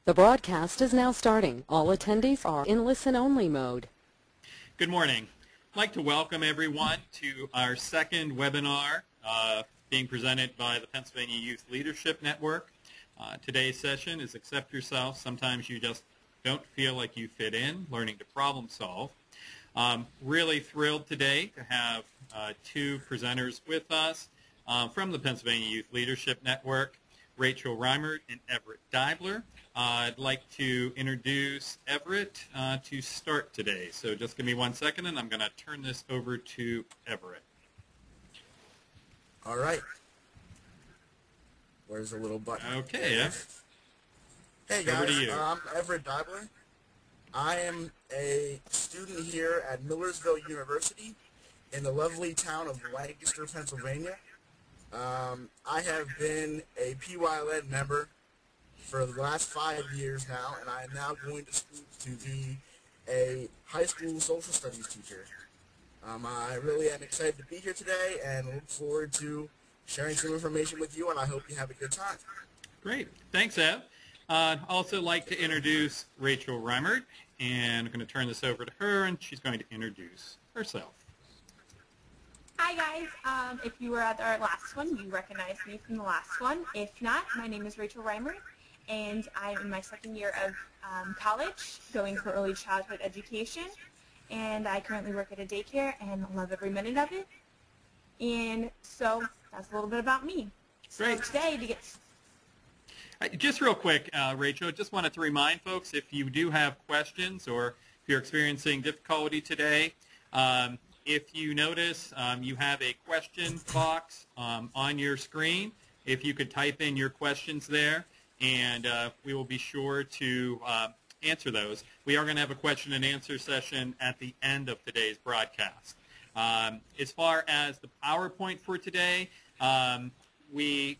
The broadcast is now starting. All attendees are in listen-only mode. Good morning. I'd like to welcome everyone to our second webinar being presented by the Pennsylvania Youth Leadership Network. Today's session is Accept Yourself. Sometimes you just don't feel like you fit in, learning to problem solve. Really thrilled today to have two presenters with us from the Pennsylvania Youth Leadership Network, Rachel Reimert and Everett Deibler. I'd like to introduce Everett to start today. So just give me 1 second and I'm going to turn this over to Everett. All right. Where's the little button? Okay, Everett. Hey guys, over to you. I'm Everett Deibler. I am a student here at Millersville University in the lovely town of Lancaster, Pennsylvania. I have been a PYLN member for the last 5 years now, and I am now going to school to be a high school social studies teacher. I really am excited to be here today and look forward to sharing some information with you, and I hope you have a good time. Great. Thanks, Ev. I'd also like to introduce Rachel Reimert, and I'm going to turn this over to her, and she's going to introduce herself. Hi guys, if you were at our last one, you recognized me from the last one. If not, my name is Rachel Reimert, and I'm in my second year of college, going for early childhood education, and I currently work at a daycare and love every minute of it. And so that's a little bit about me. Great. So today to get... Just real quick, Rachel, just wanted to remind folks, if you do have questions or if you're experiencing difficulty today, if you notice you have a question box on your screen, if you could type in your questions there, and we will be sure to answer those. We are going to have a question and answer session at the end of today's broadcast. As far as the PowerPoint for today, we're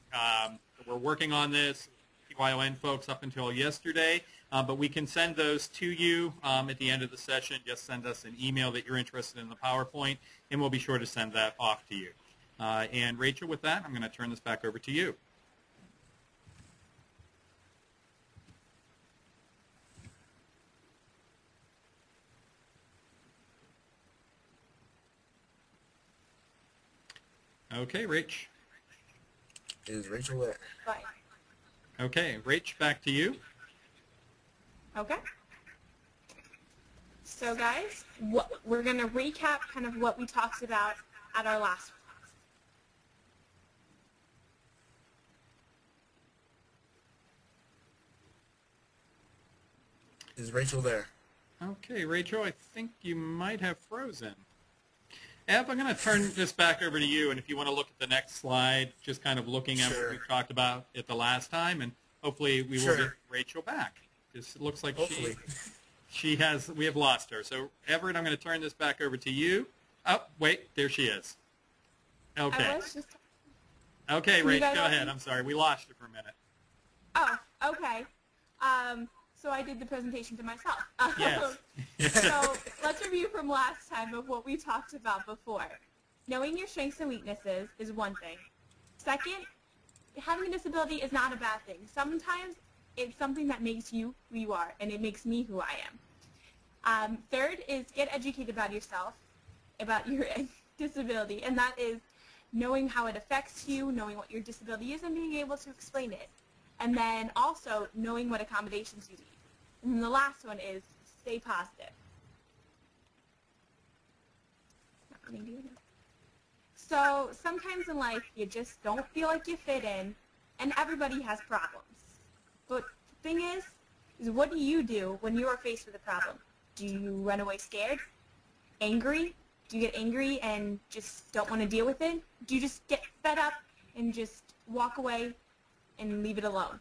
working on this, PYLN folks, up until yesterday. But we can send those to you at the end of the session. Just send us an email that you're interested in the PowerPoint, and we'll be sure to send that off to you. And Rachel, with that, I'm going to turn this back over to you. Okay, Rach. Is Rachel there? Bye. Okay, Rach, back to you. Okay. So guys, we're going to recap kind of what we talked about at our last Is Rachel there? Okay, Rachel, I think you might have frozen. Ev, I'm going to turn this back over to you, and if you want to look at the next slide, just kind of looking at what we talked about at the last time, and hopefully we will get Rachel back. Because it looks like we have lost her. So, Everett, I'm going to turn this back over to you. Oh, wait, there she is. Okay. Okay, Rach, go ahead. I'm sorry, we lost you for a minute. Oh, okay. So I did the presentation to myself. Yes. So let's review from last time of what we talked about before. Knowing your strengths and weaknesses is one thing. Second, having a disability is not a bad thing. Sometimes it's something that makes you who you are, and it makes me who I am. Third is get educated about yourself, about your disability, and that is knowing how it affects you, knowing what your disability is, and being able to explain it. And then also knowing what accommodations you need. And then the last one is stay positive. So sometimes in life you just don't feel like you fit in, and everybody has problems. But the thing is what do you do when you are faced with a problem? Do you run away scared? Angry? Do you get angry and just don't want to deal with it? Do you just get fed up and just walk away and leave it alone?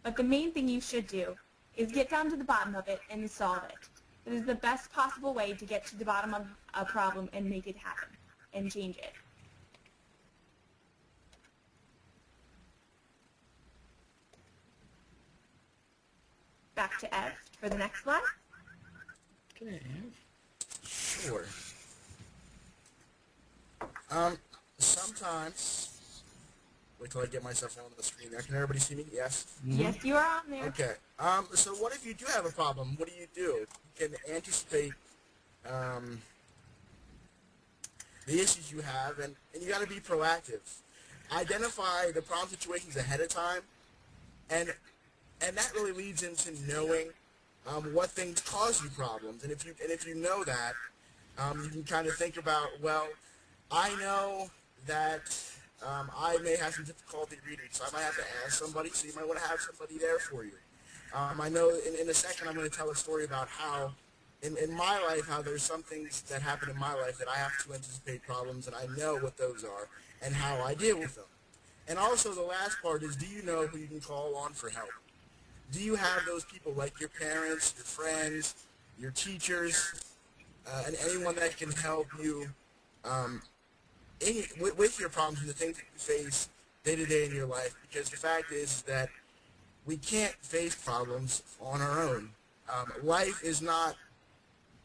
But the main thing you should do is get down to the bottom of it and solve it. It is the best possible way to get to the bottom of a problem and make it happen and change it. Back to Ev for the next slide. Okay. Sure. Sometimes Wait till I get myself on the screen there. Can everybody see me? Yes? Yes, you are on there. Okay. So what if you do have a problem? What do? You can anticipate the issues you have, and you got to be proactive. Identify the problem situations ahead of time, and that really leads into knowing what things cause you problems. And if you know that, you can kind of think about, well, I know that I may have some difficulty reading, so I might have to ask somebody, so you might want to have somebody there for you. I know in a second I'm going to tell a story about how, in my life, how there's some things that happen in my life that I have to anticipate problems, and I know what those are, and how I deal with them. And also the last part is, do you know who you can call on for help? Do you have those people like your parents, your friends, your teachers, and anyone that can help you with your problems and the things that you face day to day in your life? Because the fact is that we can't face problems on our own. Life is not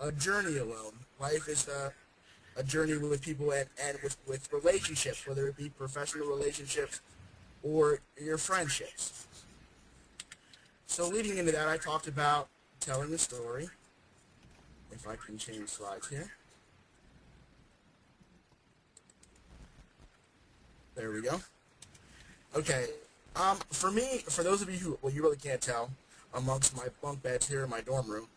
a journey alone. Life is a journey with people and with relationships, whether it be professional relationships or your friendships. So leading into that, I talked about telling a story. If I can change slides here. There we go. Okay. For me, for those of you who, well, you really can't tell amongst my bunk beds here in my dorm room,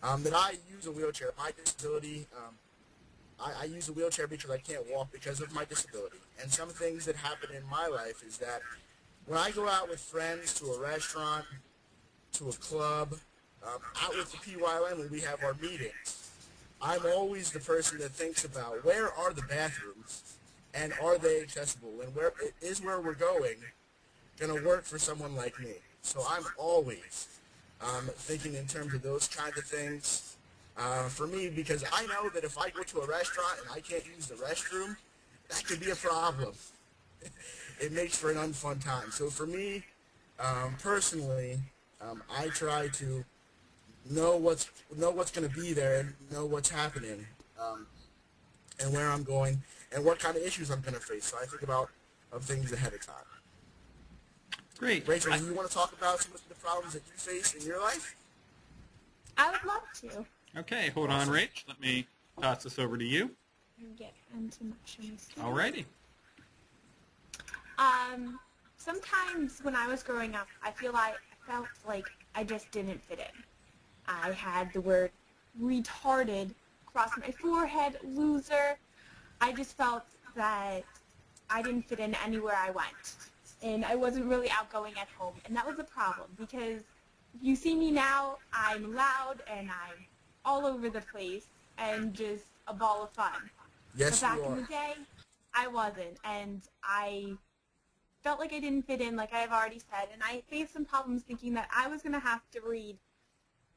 that I use a wheelchair. My disability, I use a wheelchair because I can't walk because of my disability. And some things that happen in my life is that when I go out with friends to a restaurant, to a club, out with the PYLN when we have our meetings, I'm always the person that thinks about where are the bathrooms and are they accessible, and where we're going to work for someone like me. So I'm always thinking in terms of those kinds of things for me, because I know that if I go to a restaurant and I can't use the restroom, that could be a problem. It makes for an unfun time. So for me, personally, I try to know what's going to be there and know what's happening, and where I'm going and what kind of issues I'm going to face. So I think about things ahead of time. Great. Rachel, do you want to talk about some of the problems that you face in your life? I would love to. Okay, hold on, Rach. Let me toss this over to you. Get into my screen. Alrighty. Sometimes when I was growing up, I felt like I just didn't fit in. I had the word retarded across my forehead, loser. I just felt that I didn't fit in anywhere I went. And I wasn't really outgoing at home. And that was a problem, because if you see me now, I'm loud and I'm all over the place and just a ball of fun. Yes, but back you are. in the day, I wasn't. And I felt like I didn't fit in, like I've already said. And I faced some problems thinking that I was going to have to read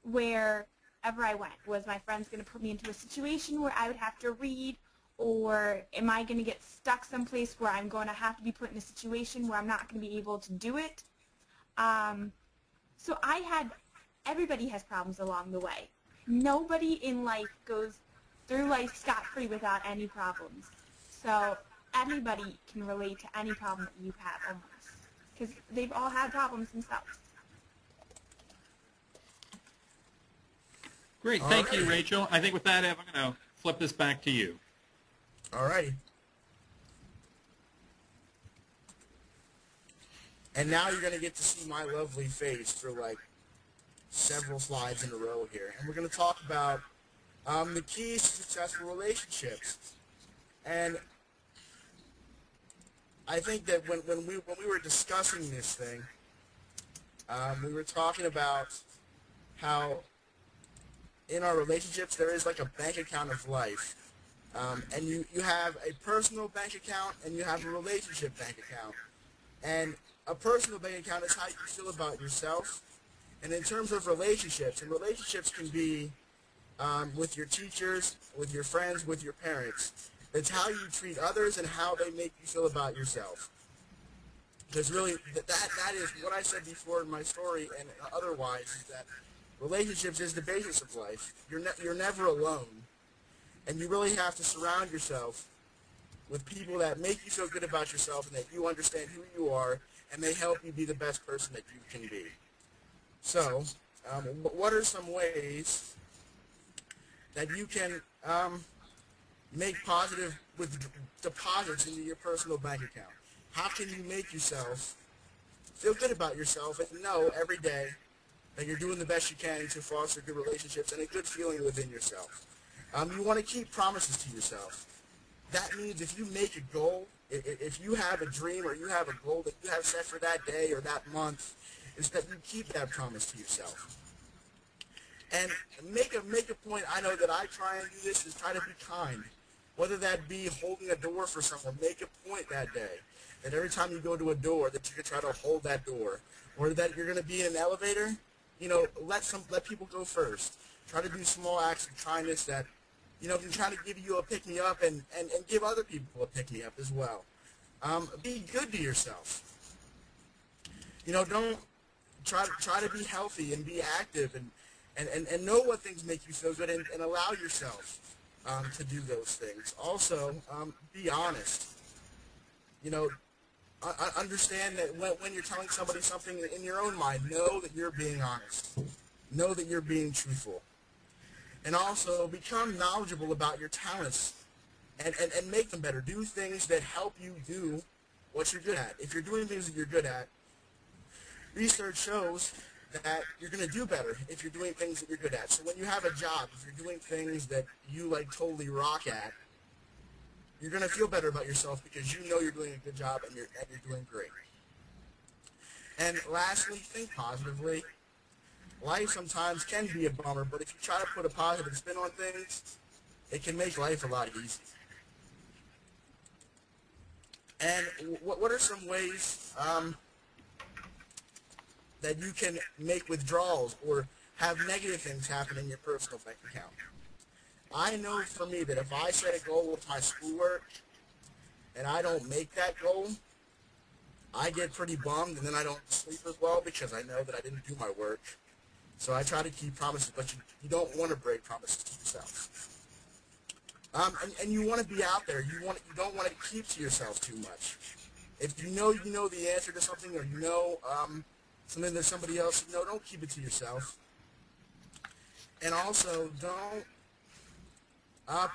wherever I went. Was my friends going to put me into a situation where I would have to read? Or am I going to get stuck someplace where I'm going to have to be put in a situation where I'm not going to be able to do it? So everybody has problems along the way. Nobody in life goes through life scot-free without any problems. So anybody can relate to any problem that you have almost, because they've all had problems themselves. Great. Thank you, Rachel. I think with that, Ev, I'm going to flip this back to you. Alrighty. And now you're going to get to see my lovely face for like several slides in a row here. And we're going to talk about the keys to successful relationships. And I think that when we were discussing this thing, we were talking about how in our relationships there is like a bank account of life. And you have a personal bank account and you have a relationship bank account. And a personal bank account is how you feel about yourself. And in terms of relationships, and relationships can be with your teachers, with your friends, with your parents. It's how you treat others and how they make you feel about yourself. Because really, that is what I said before in my story and otherwise, is that relationships is the basis of life. You're never alone. And you really have to surround yourself with people that make you feel good about yourself and that you understand who you are, and they help you be the best person that you can be. So, what are some ways that you can make positive deposits into your personal bank account? How can you make yourself feel good about yourself and know every day that you're doing the best you can to foster good relationships and a good feeling within yourself? You want to keep promises to yourself. That means if you make a goal, if you have a dream or you have a goal that you have set for that day or that month, is that you keep that promise to yourself. And make a point. I know that I try and do this, is try to be kind. Whether that be holding a door for someone, make a point that day that every time you go to a door that you can try to hold that door. Or that you're going to be in an elevator, let people go first. Try to do small acts of kindness that, can try to give you a pick-me-up and give other people a pick-me-up as well. Be good to yourself. Don't try to be healthy and be active and know what things make you feel good and allow yourself to do those things. Also, be honest. Understand that when you're telling somebody something in your own mind, know that you're being honest. Know that you're being truthful. And also, become knowledgeable about your talents and make them better. Do things that help you do what you're good at. If you're doing things that you're good at, research shows that you're going to do better if you're doing things that you're good at. So when you have a job, if you're doing things that you totally rock at, you're going to feel better about yourself because you know you're doing a good job and you're doing great. And lastly, think positively. Life sometimes can be a bummer, but if you try to put a positive spin on things, it can make life a lot easier. And what are some ways that you can make withdrawals or have negative things happen in your personal bank account? I know for me that if I set a goal with my schoolwork and I don't make that goal, I get pretty bummed and then I don't sleep as well because I know that I didn't do my work. So I try to keep promises, but you don't want to break promises to yourself. And you want to be out there. You don't want to keep to yourself too much. If you know the answer to something, or something that somebody else don't keep it to yourself. And also, don't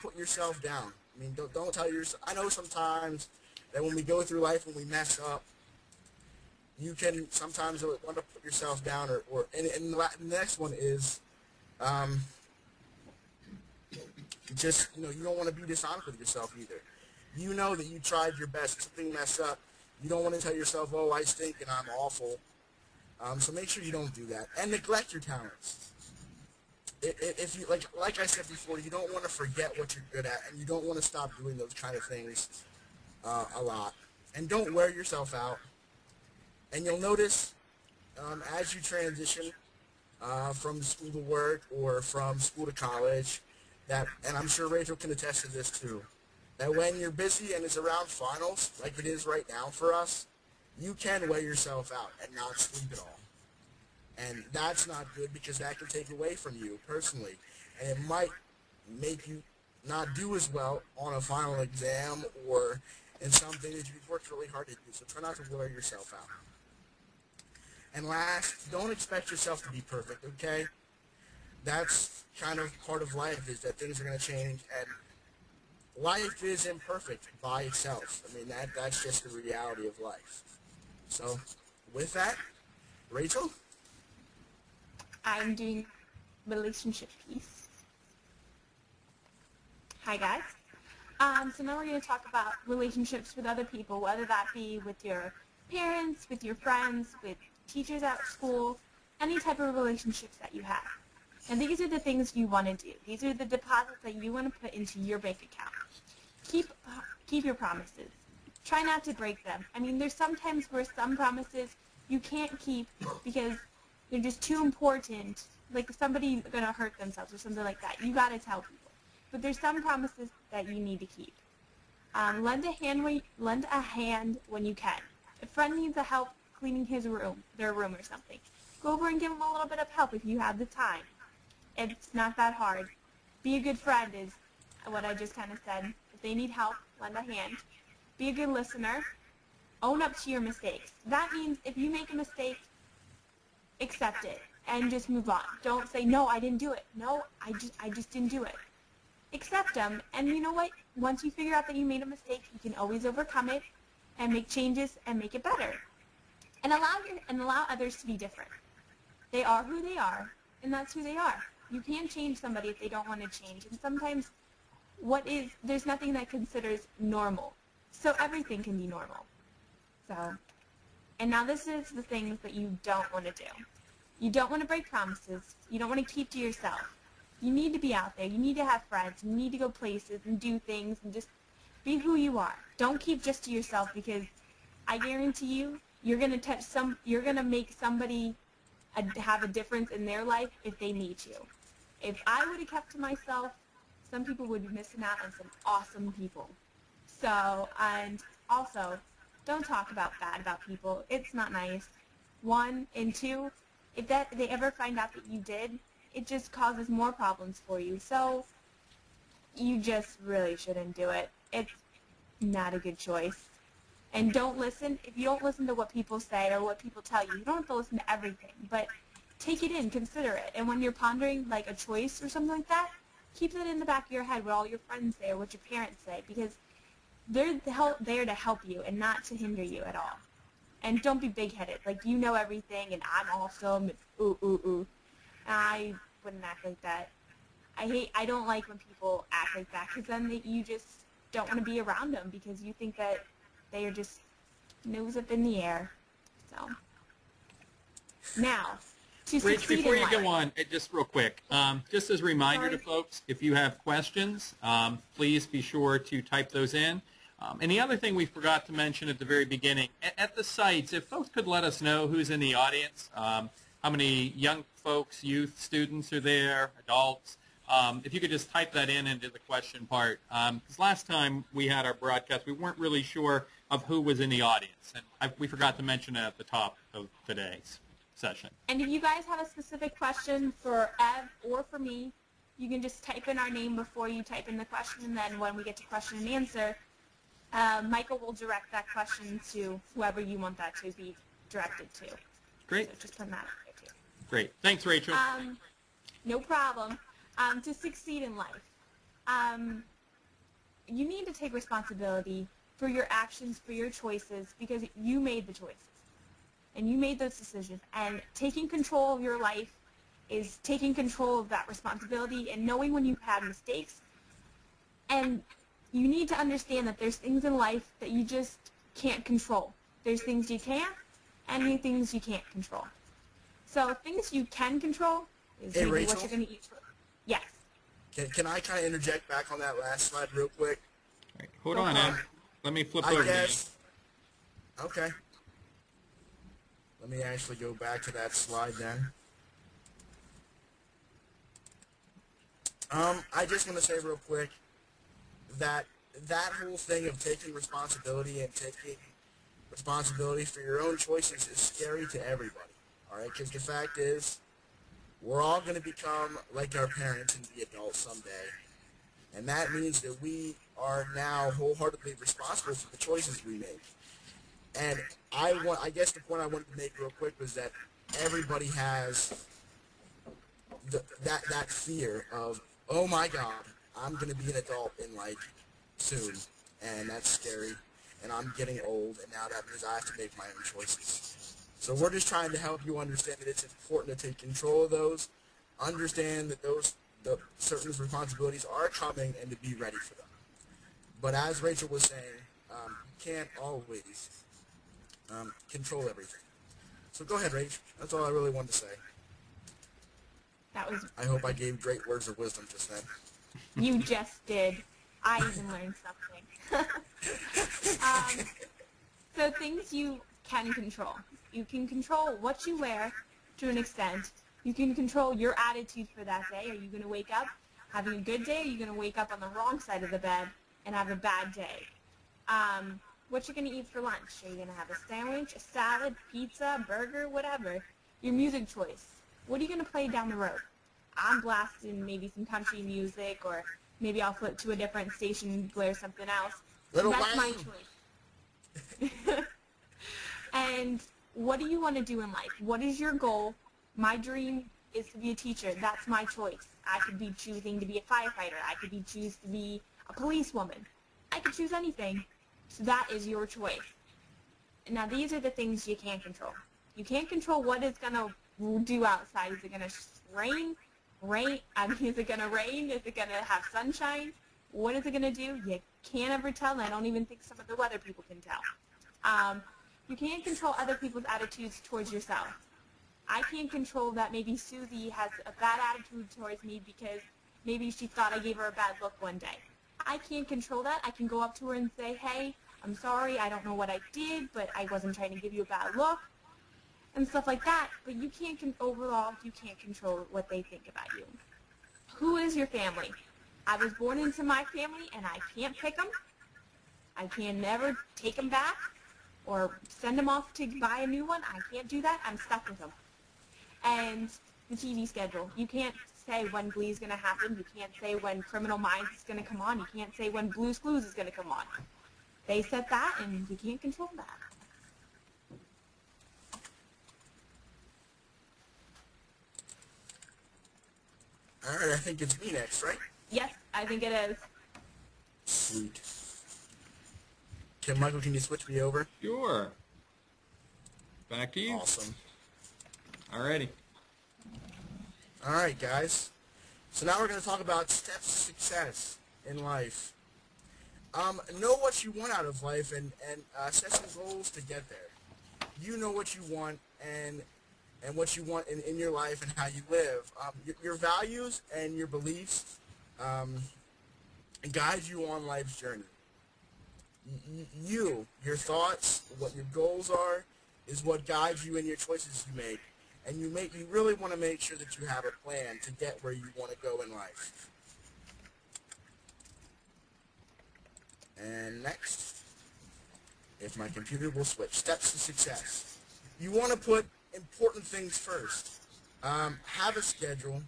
put yourself down. I mean, don't tell yourself. I know sometimes that when we go through life and we mess up, you can sometimes want to put yourself down, and the next one is just you don't want to be dishonest with yourself either. You know that you tried your best. If something messed up, you don't want to tell yourself, "Oh, I stink and I'm awful." So make sure you don't do that, and neglect your talents. If you like I said before, you don't want to forget what you're good at, and you don't want to stop doing those kind of things a lot. And don't wear yourself out. And you'll notice as you transition from school to work or from school to college, and I'm sure Rachel can attest to this too, that when you're busy and it's around finals, like it is right now for us, you can wear yourself out and not sleep at all. And that's not good because that can take away from you personally. And it might make you not do as well on a final exam or in something that you've worked really hard to do. So try not to wear yourself out. And last, don't expect yourself to be perfect, okay? That's kind of part of life, is that things are going to change, and life is imperfect by itself. I mean, that's just the reality of life. So, with that, Rachel? I'm doing relationship piece. Hi guys. So now we're going to talk about relationships with other people, whether that be with your parents, with your friends, with teachers at school, any type of relationships that you have. And these are the things you want to do. These are the deposits that you want to put into your bank account. Keep your promises. Try not to break them. I mean, there's sometimes where some promises you can't keep because they're just too important, like somebody going to hurt themselves or something like that. You got to tell people. But there's some promises that you need to keep. Lend a hand when you can. If a friend needs help cleaning their room or something, go over and give them a little bit of help if you have the time. It's not that hard. Be a good friend is what I just kind of said. If they need help, lend a hand. Be a good listener. Own up to your mistakes. That means if you make a mistake, accept it and just move on. Don't say, no, I didn't do it. No, I just didn't do it. Accept them, and you know what? Once you figure out that you made a mistake, you can always overcome it and make changes and make it better. And allow others to be different. They are who they are, and that's who they are. You can't change somebody if they don't want to change. And sometimes there's nothing that considers normal. So everything can be normal. So, and now this is the things that you don't want to do. You don't want to break promises. You don't want to keep to yourself. You need to be out there. You need to have friends. You need to go places and do things and just be who you are. Don't keep just to yourself, because I guarantee you, you're gonna make somebody have a difference in their life if they meet you. If I would have kept to myself, some people would be missing out on some awesome people. So, and also, don't talk bad about people. It's not nice. 1, and 2, if they ever find out that you did, it just causes more problems for you. So, you just really shouldn't do it. It's not a good choice. And don't listen. If you don't listen to what people say or what people tell you, you don't have to listen to everything. But take it in, consider it. And when you're pondering like a choice or something like that, keep that in the back of your head, what all your friends say or what your parents say, because they're there to help you and not to hinder you at all. And don't be big-headed. Like, you know everything, and I'm awesome, and ooh, ooh, ooh. I wouldn't act like that. I don't like when people act like that, because then you just don't want to be around them, because you think that they are just nose up in the air. So, now, to Rich, succeed before in you life. go on, just real quick, just as a reminder to folks, if you have questions, please be sure to type those in. And the other thing we forgot to mention at the very beginning, at the sites, if folks could let us know who's in the audience, how many young folks, youth, students are there, adults, if you could just type that into the question part. Because last time we had our broadcast, we weren't really sure of who was in the audience. And we forgot to mention it at the top of today's session. And if you guys have a specific question for Ev or for me, you can just type in our name before you type in the question, and then when we get to question and answer, Michael will direct that question to whoever you want that to be directed to. Great. So just put that out there too. Great. Thanks, Rachel. No problem. To succeed in life, you need to take responsibility for your actions, for your choices, because you made the choices. And you made those decisions. And taking control of your life is taking control of that responsibility and knowing when you've had mistakes. And you need to understand that there's things in life that you just can't control. There's things you can, and things you can't control. So things you can control is maybe Rachel? what you're going to eat. Yes. Can I kind of interject back on that last slide real quick? Right, hold on, Ed. Let me flip over I to you. guess. Okay. Let me actually go back to that slide then. I just want to say real quick that whole thing of taking responsibility and taking responsibility for your own choices is scary to everybody. All right, because the fact is, we're all going to become like our parents and be adults someday. And that means that we are now wholeheartedly responsible for the choices we make. And I guess the point I wanted to make real quick was that everybody has that fear of, oh my God, I'm going to be an adult in like soon, and that's scary, and I'm getting old, and now that means I have to make my own choices. So we're just trying to help you understand that it's important to take control of those, understand that the certain responsibilities are coming, and to be ready for them. But as Rachel was saying, you can't always control everything. So go ahead, Rach. That's all I really wanted to say. That was. I hope I gave great words of wisdom just then. You just did. I even learned something. So things you can control. You can control what you wear to an extent. You can control your attitude for that day. Are you going to wake up having a good day? Or are you going to wake up on the wrong side of the bed and have a bad day? What you're going to eat for lunch? Are you going to have a sandwich, a salad, pizza, burger, whatever? Your music choice. What are you going to play down the road? I'm blasting maybe some country music or maybe I'll flip to a different station and blare something else. Little That's my Wayne. choice. And what do you want to do in life? What is your goal? My dream is to be a teacher. That's my choice. I could be choosing to be a firefighter. I could be choose to be a policewoman. I could choose anything. So that is your choice. Now these are the things you can't control. You can't control what it's going to do outside. Is it going to rain? Is it going to rain? Is it going to have sunshine? What is it going to do? You can't ever tell, and I don't even think some of the weather people can tell. You can't control other people's attitudes towards yourself. I can't control that maybe Susie has a bad attitude towards me because maybe she thought I gave her a bad look one day. I can't control that. I can go up to her and say, hey, I'm sorry, I don't know what I did, but I wasn't trying to give you a bad look, and stuff like that. But you can't, overall, you can't control what they think about you. Who is your family? I was born into my family, and I can't pick them. I can never take them back or send them off to buy a new one. I can't do that. I'm stuck with them. And the TV schedule. You can't say when Glee is going to happen. You can't say when Criminal Minds is going to come on. You can't say when Blue's Clues is going to come on. They set that, and you can't control that. All right, I think it's me next, right? Yes, I think it is. Sweet. Okay, Michael, can you switch me over? Sure. Back to you. Awesome. Alrighty. All right, guys. So now we're going to talk about steps to success in life. Know what you want out of life and set some goals to get there. You know what you want and what you want in your life and how you live. Your values and your beliefs guide you on life's journey. Your thoughts, what your goals are, is what guides you in your choices you make. And you really want to make sure that you have a plan to get where you want to go in life. And next, if my computer will switch, steps to success. You want to put important things first. Have a schedule.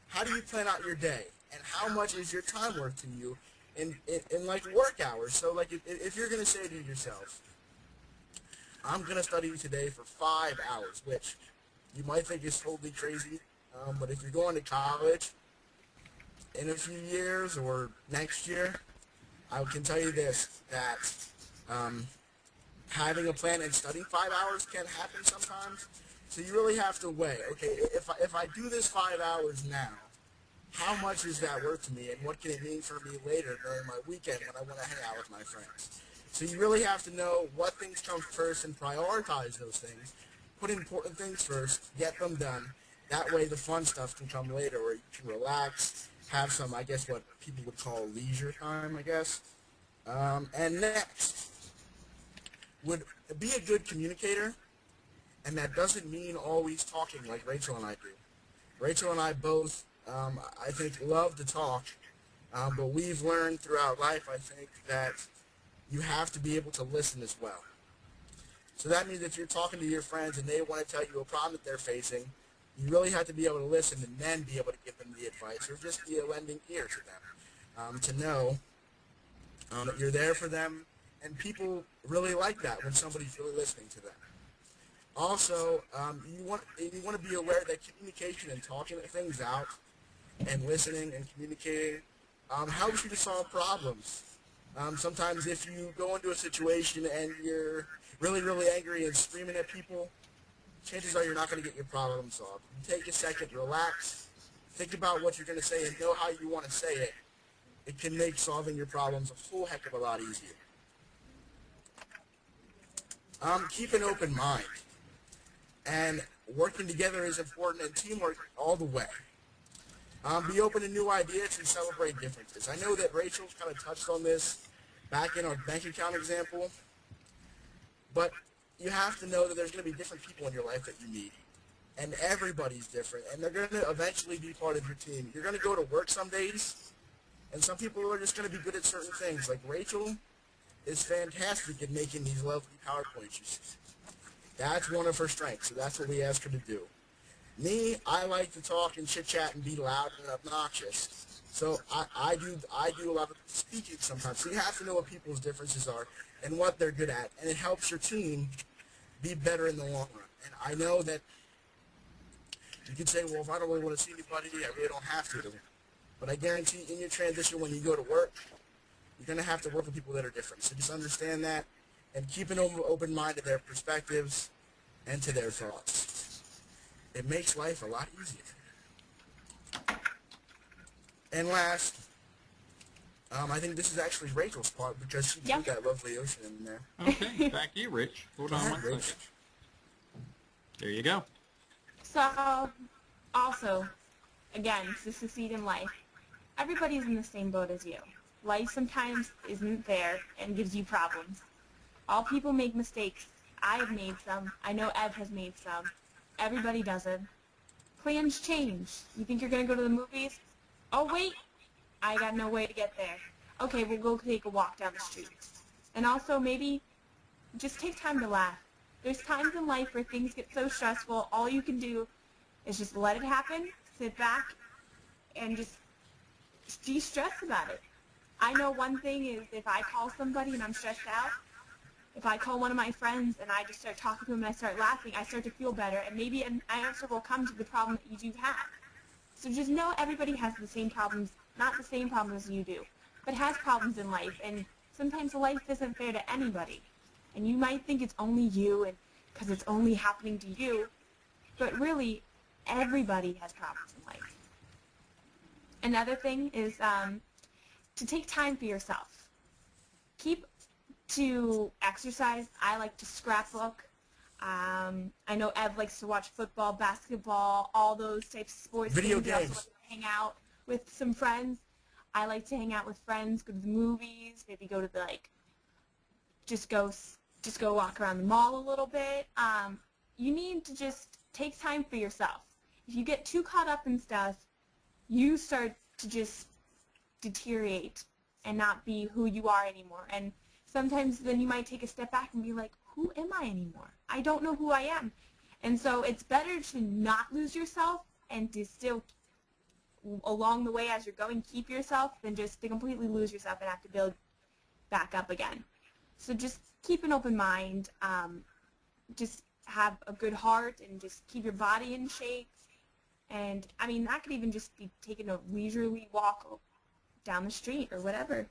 How do you plan out your day? And how much is your time worth to you in like work hours? So like if you're going to say to yourself, I'm going to study today for 5 hours, which you might think is totally crazy, but if you're going to college in a few years or next year, I can tell you this, that having a plan and studying 5 hours can happen sometimes. So you really have to weigh, okay, if I do this 5 hours now, how much is that worth to me, and what can it mean for me later during my weekend when I want to hang out with my friends? So you really have to know what things come first and prioritize those things. Put important things first, get them done. That way the fun stuff can come later, where you can relax, have some, I guess, what people would call leisure time, I guess. And next, would be a good communicator, and that doesn't mean always talking like Rachel and I do. Rachel and I both, I think, love to talk, but we've learned throughout life, I think, that you have to be able to listen as well. So that means if you're talking to your friends and they want to tell you a problem that they're facing, you really have to be able to listen and then be able to give them the advice, or just be a lending ear to them, to know that you're there for them, and people really like that when somebody's really listening to them. Also, you want to be aware that communication and talking things out and listening and communicating helps you to solve problems. Sometimes if you go into a situation and you're really, really angry and screaming at people, chances are you're not going to get your problem solved. You take a second, relax, think about what you're going to say, and know how you want to say it. It can make solving your problems a whole heck of a lot easier. Keep an open mind. And working together is important, and teamwork all the way. Be open to new ideas and celebrate differences. I know that Rachel's kind of touched on this back in our bank account example, but you have to know that there's going to be different people in your life that you meet, and everybody's different, and they're going to eventually be part of your team. You're going to go to work some days, and some people are just going to be good at certain things. Like Rachel is fantastic at making these lovely PowerPoints you see. That's one of her strengths, so that's what we ask her to do. Me, I like to talk and chit-chat and be loud and obnoxious. So I do a lot of speaking sometimes. So you have to know what people's differences are and what they're good at, and it helps your team be better in the long run. And I know that you can say, well, if I don't really want to see anybody, I really don't have to. But I guarantee in your transition when you go to work, you're going to have to work with people that are different. So just understand that and keep an open mind to their perspectives and to their thoughts. It makes life a lot easier. And last, I think this is actually Rachel's part because she drew that lovely ocean in there. Okay, back to you, Rich. Hold on one second. There you go. So, also, again, to succeed in life, everybody's in the same boat as you. Life sometimes isn't fair and gives you problems. All people make mistakes. I have made some. I know Ev has made some. Everybody does it. Plans change. You think you're going to go to the movies? Oh, wait. I got no way to get there. Okay, we'll go take a walk down the street. And also, maybe just take time to laugh. There's times in life where things get so stressful, all you can do is just let it happen, sit back, and just de-stress about it. I know one thing is if I call somebody and I'm stressed out, if I call one of my friends and I just start talking to them and I start laughing, I start to feel better, and maybe an answer will come to the problem that you do have. So just know everybody has the same problems, not the same problems as you do, but has problems in life, and sometimes life isn't fair to anybody. And you might think it's only you and because it's only happening to you, but really, everybody has problems in life. Another thing is to take time for yourself. Keep to exercise. I like to scrapbook. I know Ev likes to watch football, basketball, all those types of sports. Video games. games. Also like to hang out with some friends. I like to hang out with friends, go to the movies, maybe go to the just go walk around the mall a little bit. You need to just take time for yourself. If you get too caught up in stuff, you start to just deteriorate and not be who you are anymore. And sometimes then you might take a step back and be like, who am I anymore? I don't know who I am. And so it's better to not lose yourself and to still, along the way as you're going, keep yourself than just to completely lose yourself and have to build back up again. So just keep an open mind, just have a good heart, and just keep your body in shape. And, I mean, that could even just be taking a leisurely walk down the street or whatever.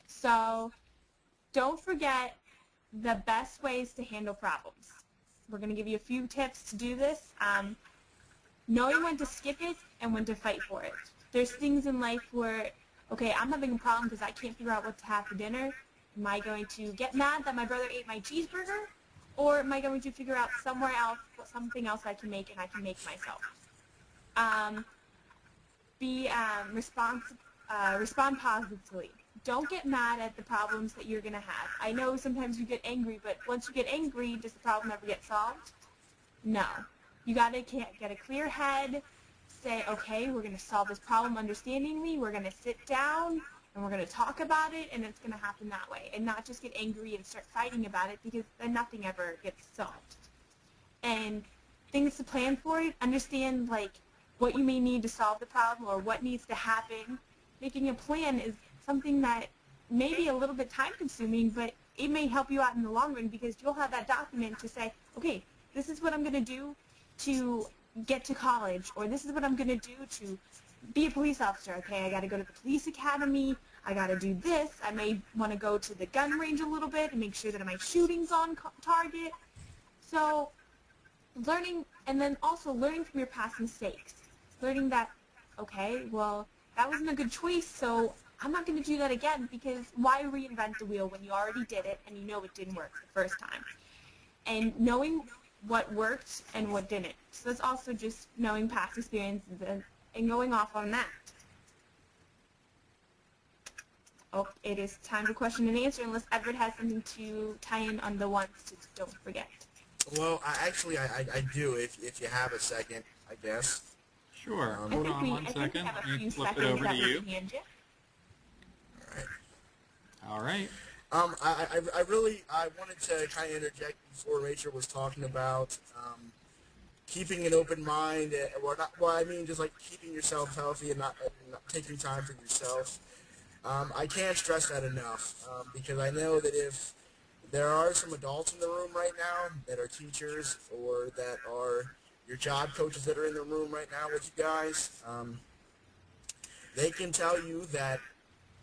So don't forget the best ways to handle problems. We're going to give you a few tips to do this. Knowing when to skip it and when to fight for it. There's things in life where, okay, I'm having a problem because I can't figure out what to have for dinner. Am I going to get mad that my brother ate my cheeseburger? Or am I going to figure out somewhere else, something else I can make and I can make myself? Respond positively. Don't get mad at the problems that you're going to have. I know sometimes you get angry, but once you get angry, does the problem ever get solved? No. You got to get a clear head, say, okay, we're going to solve this problem understandingly, we're going to sit down, and we're going to talk about it, and it's going to happen that way, and not just get angry and start fighting about it, because then nothing ever gets solved. And things to plan for it, understand, what you may need to solve the problem or what needs to happen. Making a plan is something that may be a little bit time-consuming, but it may help you out in the long run because you'll have that document to say, okay, this is what I'm going to do to get to college, or this is what I'm going to do to be a police officer. Okay, I got to go to the police academy, I got to do this, I may want to go to the gun range a little bit and make sure that my shooting's on target. So learning, and then also learning from your past mistakes. Learning that, okay, well, that wasn't a good choice, so I'm not going to do that again, because why reinvent the wheel when you already did it and you know it didn't work the first time? And knowing what worked and what didn't. So that's also just knowing past experiences and going off on that. Oh, it is time for question and answer, unless Edward has something to tie in on the ones to don't forget. Well, I do, if you have a second, I guess. Sure. Hold on one second. Let me flip it over to you. All right. All right. I wanted to kind of interject before Rachel was talking about keeping an open mind, or not. Well, I mean, just like keeping yourself healthy and not taking time for yourself. I can't stress that enough because I know that if there are some adults in the room right now that are teachers or that are your job coaches that are in the room right now with you guys, they can tell you that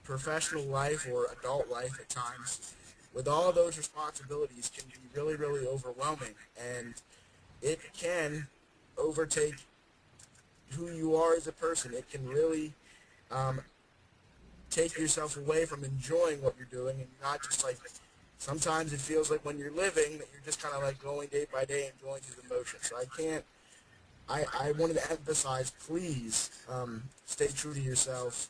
professional life or adult life at times, with all of those responsibilities, can be really, really overwhelming, and it can overtake who you are as a person. It can really take yourself away from enjoying what you're doing, and not just like, sometimes it feels like when you're living that you're just kind of like going day by day and going through the motions. So I wanted to emphasize, please stay true to yourself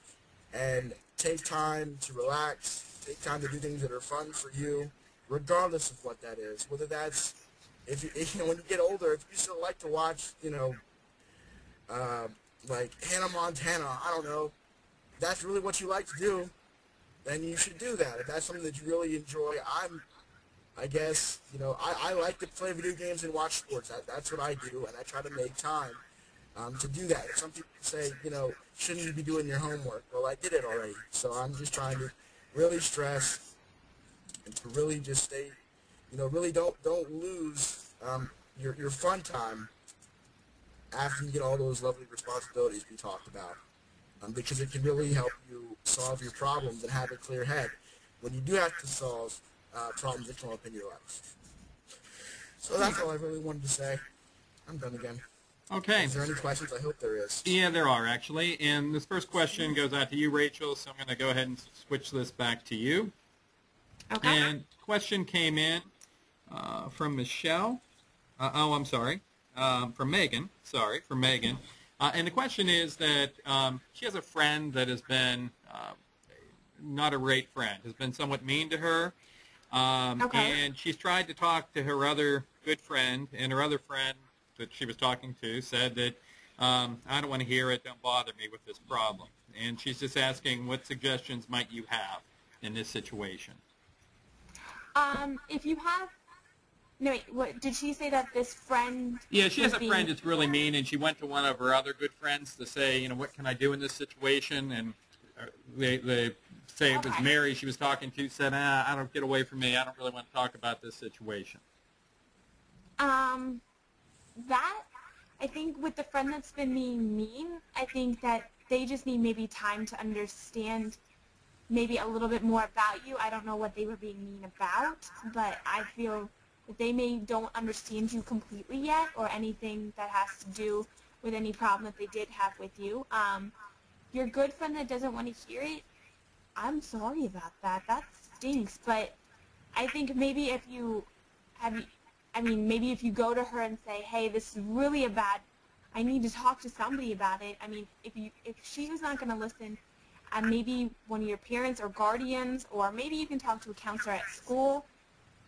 and take time to relax, take time to do things that are fun for you, regardless of what that is. Whether that's, if you know, when you get older, if you still like to watch, like Hannah Montana, I don't know, that's really what you like to do, then you should do that. If that's something that you really enjoy, I guess, I like to play video games and watch sports. That's what I do, and I try to make time to do that. Some people say, shouldn't you be doing your homework? Well, I did it already, so I'm just trying to really stress and to really just stay, really don't lose your fun time after you get all those lovely responsibilities we talked about, because it can really help you solve your problems and have a clear head when you do have to solve problems that come up in your life. So that's all I really wanted to say. I'm done again. Okay. Is there any questions? I hope there is. Yeah, there are, actually. And this first question goes out to you, Rachel, so I'm going to go ahead and switch this back to you. Okay. And question came in from Michelle. I'm sorry. From Megan. Sorry, from Megan. And the question is that she has a friend that has been not a great friend, has been somewhat mean to her. Okay. And she's tried to talk to her other good friend, and her other friend that she was talking to said that, I don't want to hear it, don't bother me with this problem. And she's just asking, what suggestions might you have in this situation? If you have, no wait, what, did she say that this friend? Yeah, she has a friend that's really mean, and she went to one of her other good friends to say, what can I do in this situation? And they say it was Mary she was talking to, said, I don't, get away from me, I don't really want to talk about this situation. That, I think with the friend that's been being mean, I think that they just need maybe time to understand maybe a little bit more about you. I don't know what they were being mean about, but I feel that they don't understand you completely yet, or anything that has to do with any problem that they did have with you. Your good friend that doesn't want to hear it, I'm sorry about that. That stinks. But I think maybe if you maybe if you go to her and say, hey, this is really I need to talk to somebody about it. I mean, if she was not going to listen, maybe one of your parents or guardians, or maybe you can talk to a counselor at school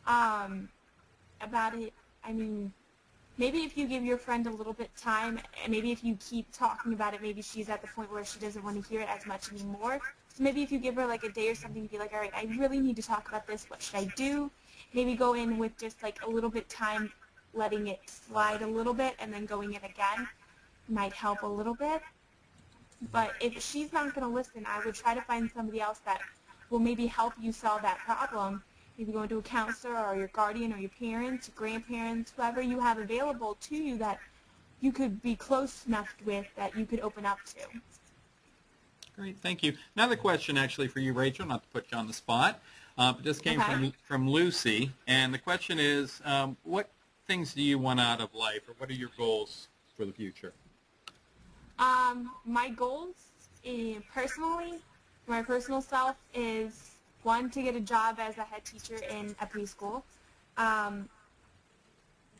about it. I mean, maybe if you give your friend a little bit time, and maybe if you keep talking about it, maybe she's at the point where she doesn't want to hear it as much anymore. So maybe if you give her like a day or something, be like, all right, I really need to talk about this. What should I do? Maybe go in with just like a little bit time, letting it slide a little bit, and then going in again might help a little bit. But if she's not going to listen, I would try to find somebody else that will maybe help you solve that problem. Maybe go into a counselor or your guardian or your parents, grandparents, whoever you have available to you that you could be close enough with that you could open up to. Great, thank you. Another question actually for you, Rachel, not to put you on the spot. But this came from Lucy, and the question is, what things do you want out of life, or what are your goals for the future? My goals, personally, for my personal self, is one, to get a job as a head teacher in a preschool. My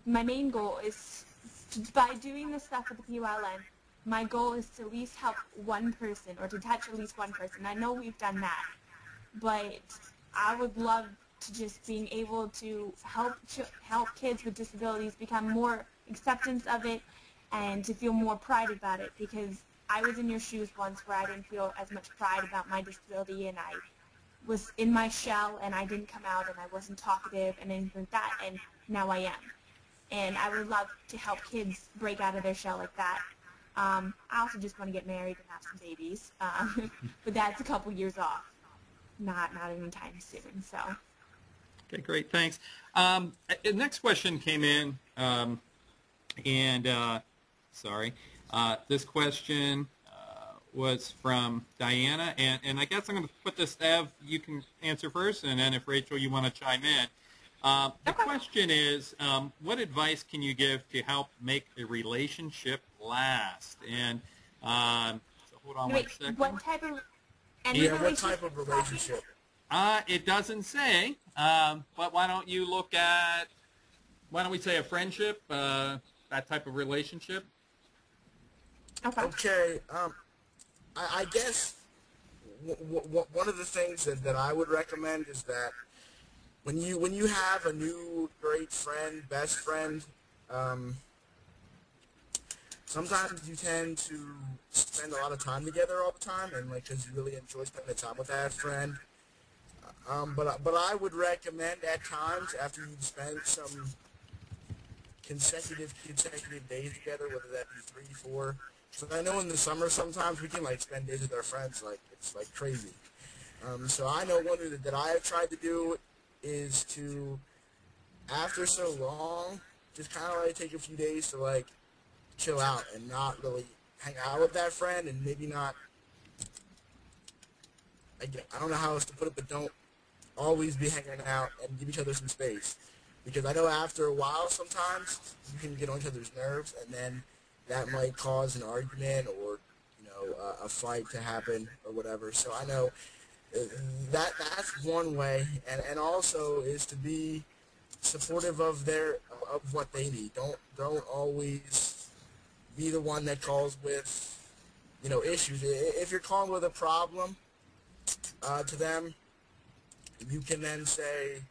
main goal is, by doing this stuff with the PYLN, my goal is to at least help one person, or to touch at least one person. I know we've done that, but I would love to just being able to help kids with disabilities become more acceptance of it, and to feel more pride about it, because I was in your shoes once where I didn't feel as much pride about my disability, and was in my shell and I didn't come out and I wasn't talkative and anything like that, and now I am. And I would love to help kids break out of their shell like that. I also just want to get married and have some babies, but that's a couple years off, not anytime soon. So. Okay, great, thanks. The next question came in, this question was from Diana, and I guess I'm going to put this, Ev, you can answer first, and then if Rachel, you want to chime in. The question is, what advice can you give to help make a relationship last? And so hold on one second. What type of what type of relationship? It doesn't say, but why don't we say a friendship, that type of relationship? Okay. I guess one of the things that I would recommend is that when you have a new great friend, best friend, sometimes you tend to spend a lot of time together all the time, and because you really enjoy spending time with that friend. But I would recommend at times, after you've spent some consecutive days together, whether that be 3, 4. So I know in the summer sometimes we can spend days with our friends it's crazy. So I know one thing that I have tried to do is to, after so long, just kind of take a few days to chill out and not really hang out with that friend, and maybe not. I don't know how else to put it, but don't always be hanging out, and give each other some space. Because I know after a while sometimes you can get on each other's nerves, and then that might cause an argument or a fight to happen or whatever. So I know that's one way, and also is to be supportive of what they need. Don't always be the one that calls with issues. If you're calling with a problem to them, you can then say,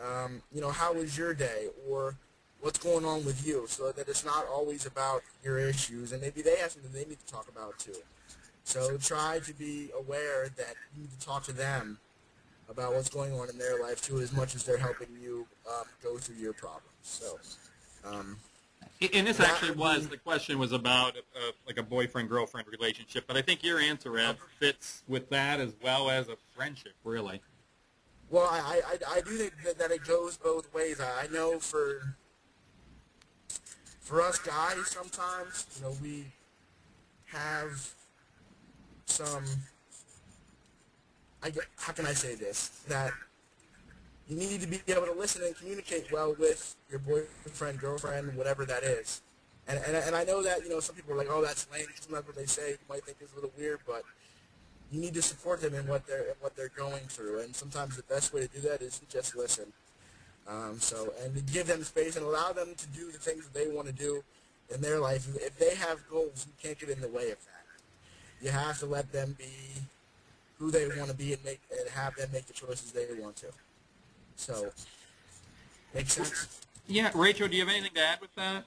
how was your day, or what's going on with you, so that it's not always about your issues, and maybe they have something they need to talk about too. So try to be aware that you need to talk to them about what's going on in their life too, as much as they're helping you go through your problems. So. And this actually the question was about a boyfriend-girlfriend relationship, but I think your answer, Ed, fits with that as well as a friendship, really. Well, I do think that it goes both ways. I know for us guys, sometimes, we have some, how can I say this, that you need to be able to listen and communicate well with your boyfriend, girlfriend, whatever that is. And I know that, some people are like, oh, that's lame. Sometimes what they say you might think is a little weird, but you need to support them in what they're going through. And sometimes the best way to do that is to just listen. And to give them space and allow them to do the things that they want to do in their life. If they have goals, you can't get in the way of that. You have to let them be who they want to be and have them make the choices they want to. So, makes sense? Yeah, Rachel, do you have anything to add with that?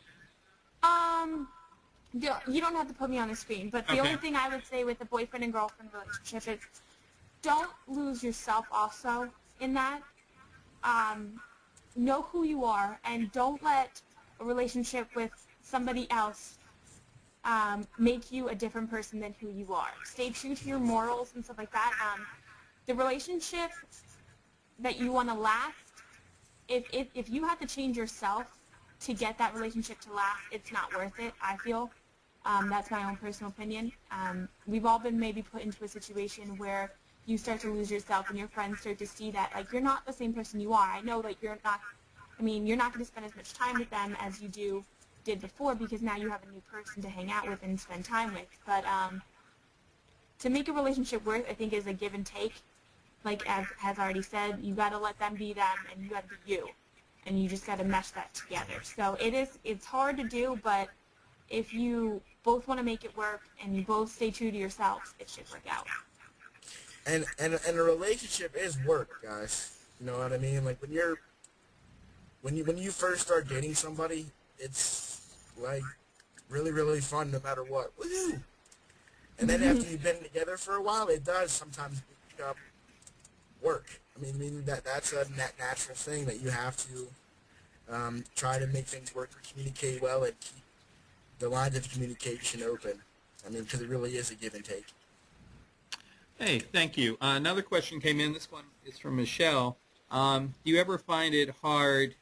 You don't have to put me on the screen, but the only thing I would say with the boyfriend and girlfriend relationship is don't lose yourself also in that. Know who you are, and don't let a relationship with somebody else make you a different person than who you are. Stay true to your morals and stuff like that. The relationship that you want to last, if you have to change yourself to get that relationship to last, it's not worth it, I feel. That's my own personal opinion. We've all been maybe put into a situation where you start to lose yourself and your friends start to see that you're not the same person you are. I know that you're not going to spend as much time with them as you did before, because now you have a new person to hang out with and spend time with. But to make a relationship work, I think, is a give and take. Like as already said, you got to let them be them and you got to be you, and you just got to mesh that together. So it's hard to do, but if you both want to make it work and you both stay true to yourselves, it should work out. And a relationship is work, guys. You know what I mean? Like when you first start dating somebody, it's really, really fun no matter what. Woo! And then after you've been together for a while, it does sometimes become work. That's a natural thing that you have to try to make things work and communicate well and keep the lines of communication open. Because it really is a give and take. Hey, thank you. Another question came in. This one is from Michelle. Do you ever find it hard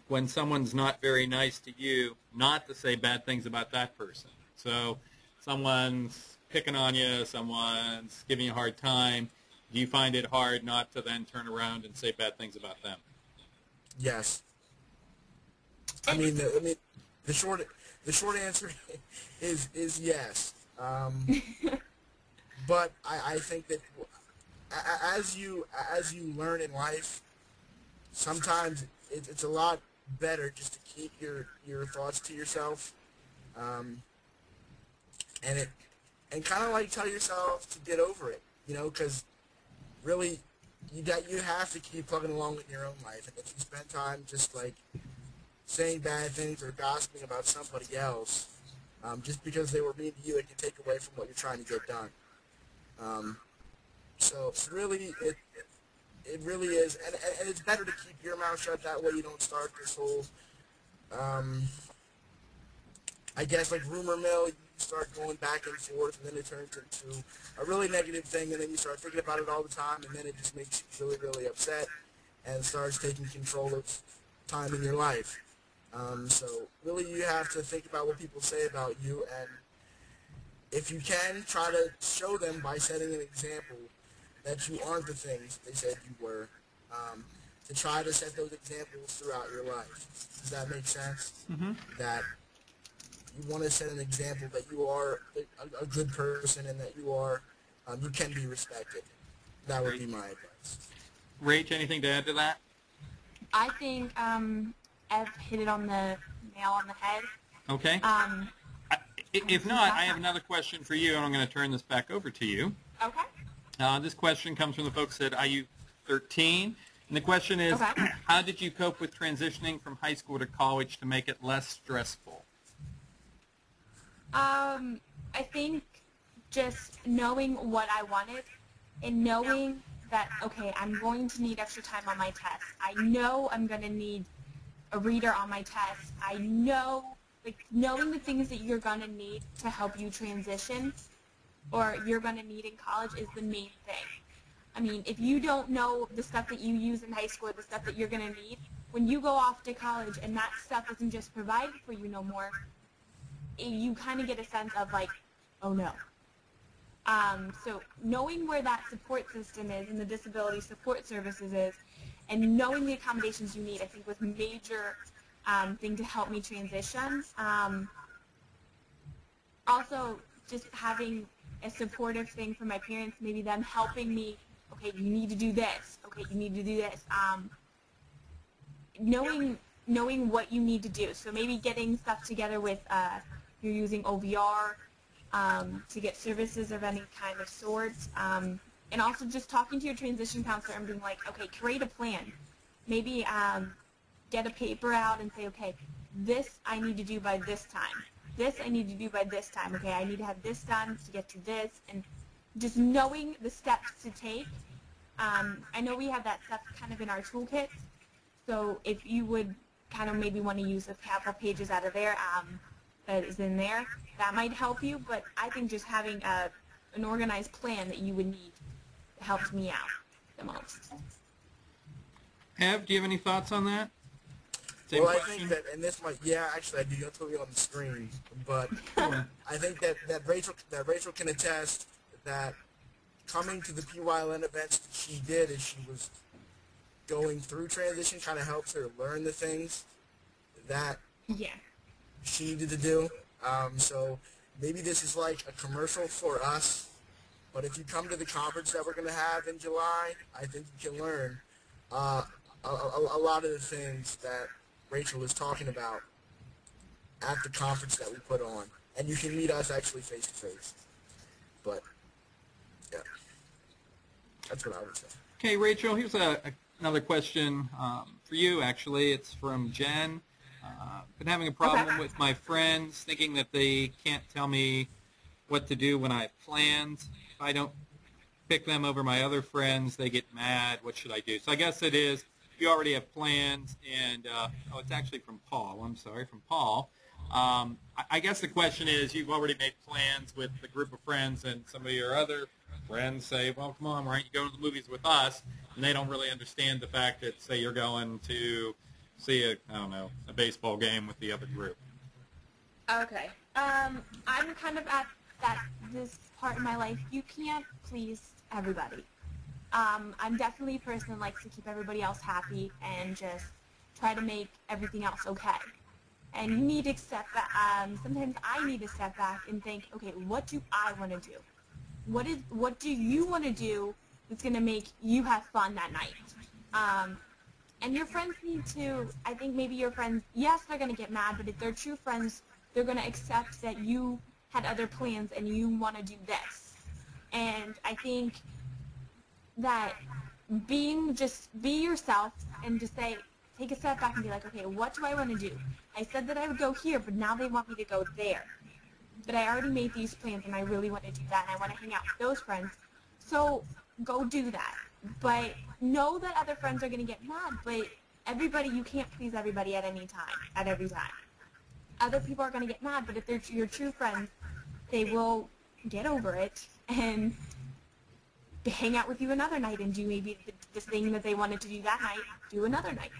when someone's not very nice to you not to say bad things about that person? So someone's picking on you, someone's giving you a hard time. Do you find it hard not to then turn around and say bad things about them? Yes. The short answer is yes. But I think that as you learn in life, sometimes it's a lot better just to keep your thoughts to yourself, and kind of like tell yourself to get over it, because really you have to keep plugging along in your own life, and if you spend time just like saying bad things or gossiping about somebody else, just because they were mean to you, it can take away from what you're trying to get done. So really, it really is, and it's better to keep your mouth shut. That way, you don't start this whole, I guess, like rumor mill. You start going back and forth, and then it turns into a really negative thing, and then you start thinking about it all the time, and then it just makes you really, really upset, and starts taking control of time in your life. So really, you have to think about what people say about you, and if you can, try to show them by setting an example that you aren't the things they said you were, to try to set those examples throughout your life. Does that make sense? Mm-hmm. That you want to set an example that you are a good person and that you can be respected. That would be my advice. Rach, anything to add to that? I think Ev hit it on the nail on the head. Okay. If not, I have another question for you, and I'm going to turn this back over to you. Okay. This question comes from the folks at IU 13, and the question is, okay. How did you cope with transitioning from high school to college to make it less stressful? I think just knowing what I wanted and knowing that, okay, I'm going to need extra time on my test. I know I'm going to need a reader on my test. I know, knowing the things that you're going to need to help you transition or you're going to need in college is the main thing. If you don't know the stuff that you use in high school or the stuff that you're going to need, when you go off to college and that stuff isn't just provided for you no more, you kind of get a sense of oh no. So knowing where that support system is and the disability support services is and knowing the accommodations you need, I think was a major thing to help me transition. Also, just having a supportive thing from my parents, maybe them helping me, okay, you need to do this, okay, you need to do this. Knowing what you need to do. So maybe getting stuff together with, you're using OVR to get services of any kind of sort. And also just talking to your transition counselor and being like, okay, create a plan. Maybe get a paper out and say, okay, this I need to do by this time. This I need to do by this time. Okay, I need to have this done to get to this. And just knowing the steps to take. I know we have that stuff kind of in our toolkit. So if you would kind of maybe want to use a couple pages out of there that is in there, that might help you. But I think just having an organized plan that you would need helped me out the most. Ev, do you have any thoughts on that? Well, I think that, and this might, yeah, actually I do. That's what we on the screen. But I think that Rachel can attest that coming to the PYLN events that she did as she was going through transition kind of helps her learn the things that she needed to do. So maybe this is like a commercial for us, but if you come to the conference that we're going to have in July, I think you can learn a lot of the things that Rachel is talking about at the conference that we put on. And you can meet us actually face to face. But, yeah, that's what I would say. Okay, Rachel, here's another question for you, actually. It's from Jen. Been having a problem with my friends, thinking that they can't tell me what to do when I have plans. pick them over my other friends. They get mad. What should I do? So I guess it is, if you already have plans, and, oh, it's actually from Paul. I'm sorry, from Paul. I guess the question is, you've already made plans with the group of friends, and some of your other friends say, well, come on, why aren't you going to the movies with us? And they don't really understand the fact that, say, you're going to see I don't know, a baseball game with the other group. Okay. I'm kind of at this part in my life. You can't please everybody. I'm definitely a person that likes to keep everybody else happy and just try to make everything else okay. And you need to accept that. Sometimes I need to step back and think, okay, what do I want to do? What do you want to do that's going to make you have fun that night? And your friends need to, I think maybe your friends, yes, they're going to get mad, but if they're true friends, they're going to accept that you had other plans and you want to do this. And I think that just be yourself and just say, take a step back and be like, okay, what do I want to do? I said that I would go here, but now they want me to go there. But I already made these plans and I really want to do that and I want to hang out with those friends. So go do that. But know that other friends are going to get mad, but everybody, you can't please everybody at any time, at every time. Other people are going to get mad, but if they're your true friends, they will get over it and hang out with you another night and do maybe the thing that they wanted to do that night, do another night.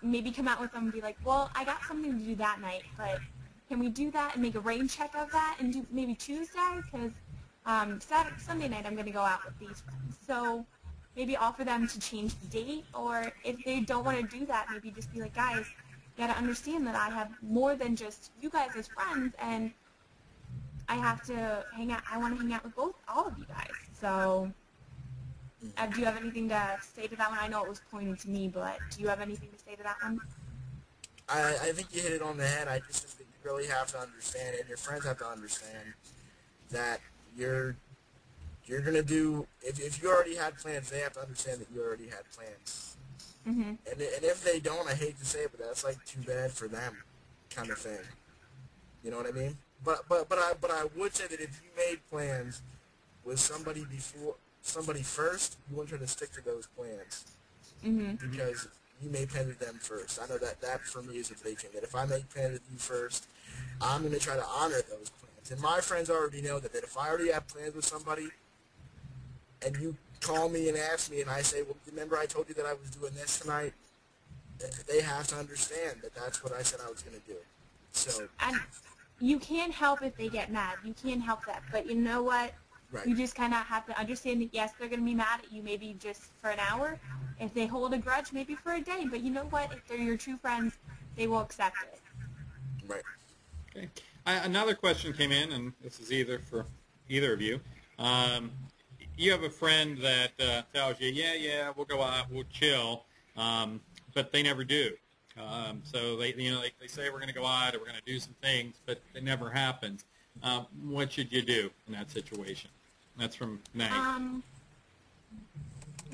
Maybe come out with them and be like, well, I got something to do that night, but can we do that and make a rain check of that and do maybe Tuesday? Because Sunday night I'm going to go out with these friends. So maybe offer them to change the date, or if they don't want to do that, maybe just be like, guys, you got to understand that I have more than just you guys as friends, and I have to hang out. I want to hang out with all of you guys. So do you have anything to say to that one? I know it was pointed to me, but do you have anything to say to that one? I think you hit it on the head. I just think you really have to understand, and your friends have to understand that you're gonna do. If you already had plans, they have to understand that you already had plans. Mm-hmm. And if they don't, I hate to say it, but that's like too bad for them, kind of thing. You know what I mean? But I would say that if you made plans with somebody first, you want to try to stick to those plans. Mm-hmm. Because you made plans with them first. I know that for me is a big thing. That if I make plans with you first, I'm going to try to honor those plans. And my friends already know that if I already have plans with somebody, and you call me and ask me, and I say, well, remember I told you that I was doing this tonight? They have to understand that that's what I said I was going to do. So. And you can't help if they get mad. You can't help that. But you know what? Right. You just kind of have to understand that, yes, they're going to be mad at you maybe just for an hour. If they hold a grudge, maybe for a day. But you know what? If they're your true friends, they will accept it. Right. Okay. Another question came in, and this is either for either of you. You have a friend that tells you, yeah, we'll go out, we'll chill, but they never do. So they say we're going to go out or we're going to do some things, but it never happens. What should you do in that situation? That's from Nate. A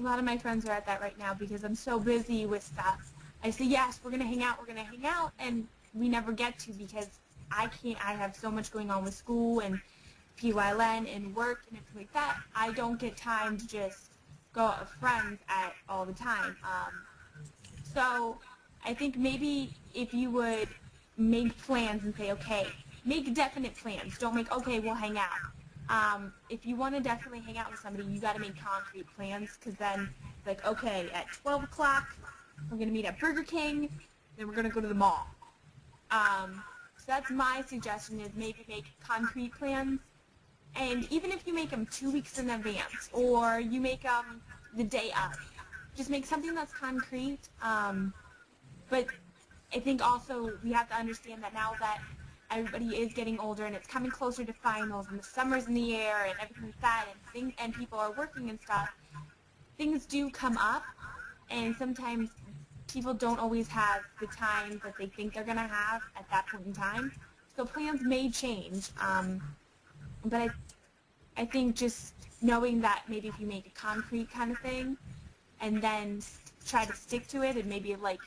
lot of my friends are at that right now because I'm so busy with stuff. I say, yes, we're going to hang out, and we never get to because I have so much going on with school and PYLN and work and everything like that. I don't get time to just go out with friends all the time. So I think maybe if you would make plans and say, okay, make definite plans. Don't make, okay, we'll hang out. If you want to definitely hang out with somebody, you got to make concrete plans, because then it's like, okay, at 12 o'clock, we're going to meet at Burger King, then we're going to go to the mall. So that's my suggestion, is maybe make concrete plans. And even if you make them 2 weeks in advance, or you make them the day of, just make something that's concrete. But I think also we have to understand that now that everybody is getting older and it's coming closer to finals and the summer's in the air and everything like that, and people are working and stuff, things do come up, and sometimes people don't always have the time that they think they're going to have at that point in time. So plans may change. But I think just knowing that maybe if you make a concrete kind of thing and then try to stick to it, and maybe like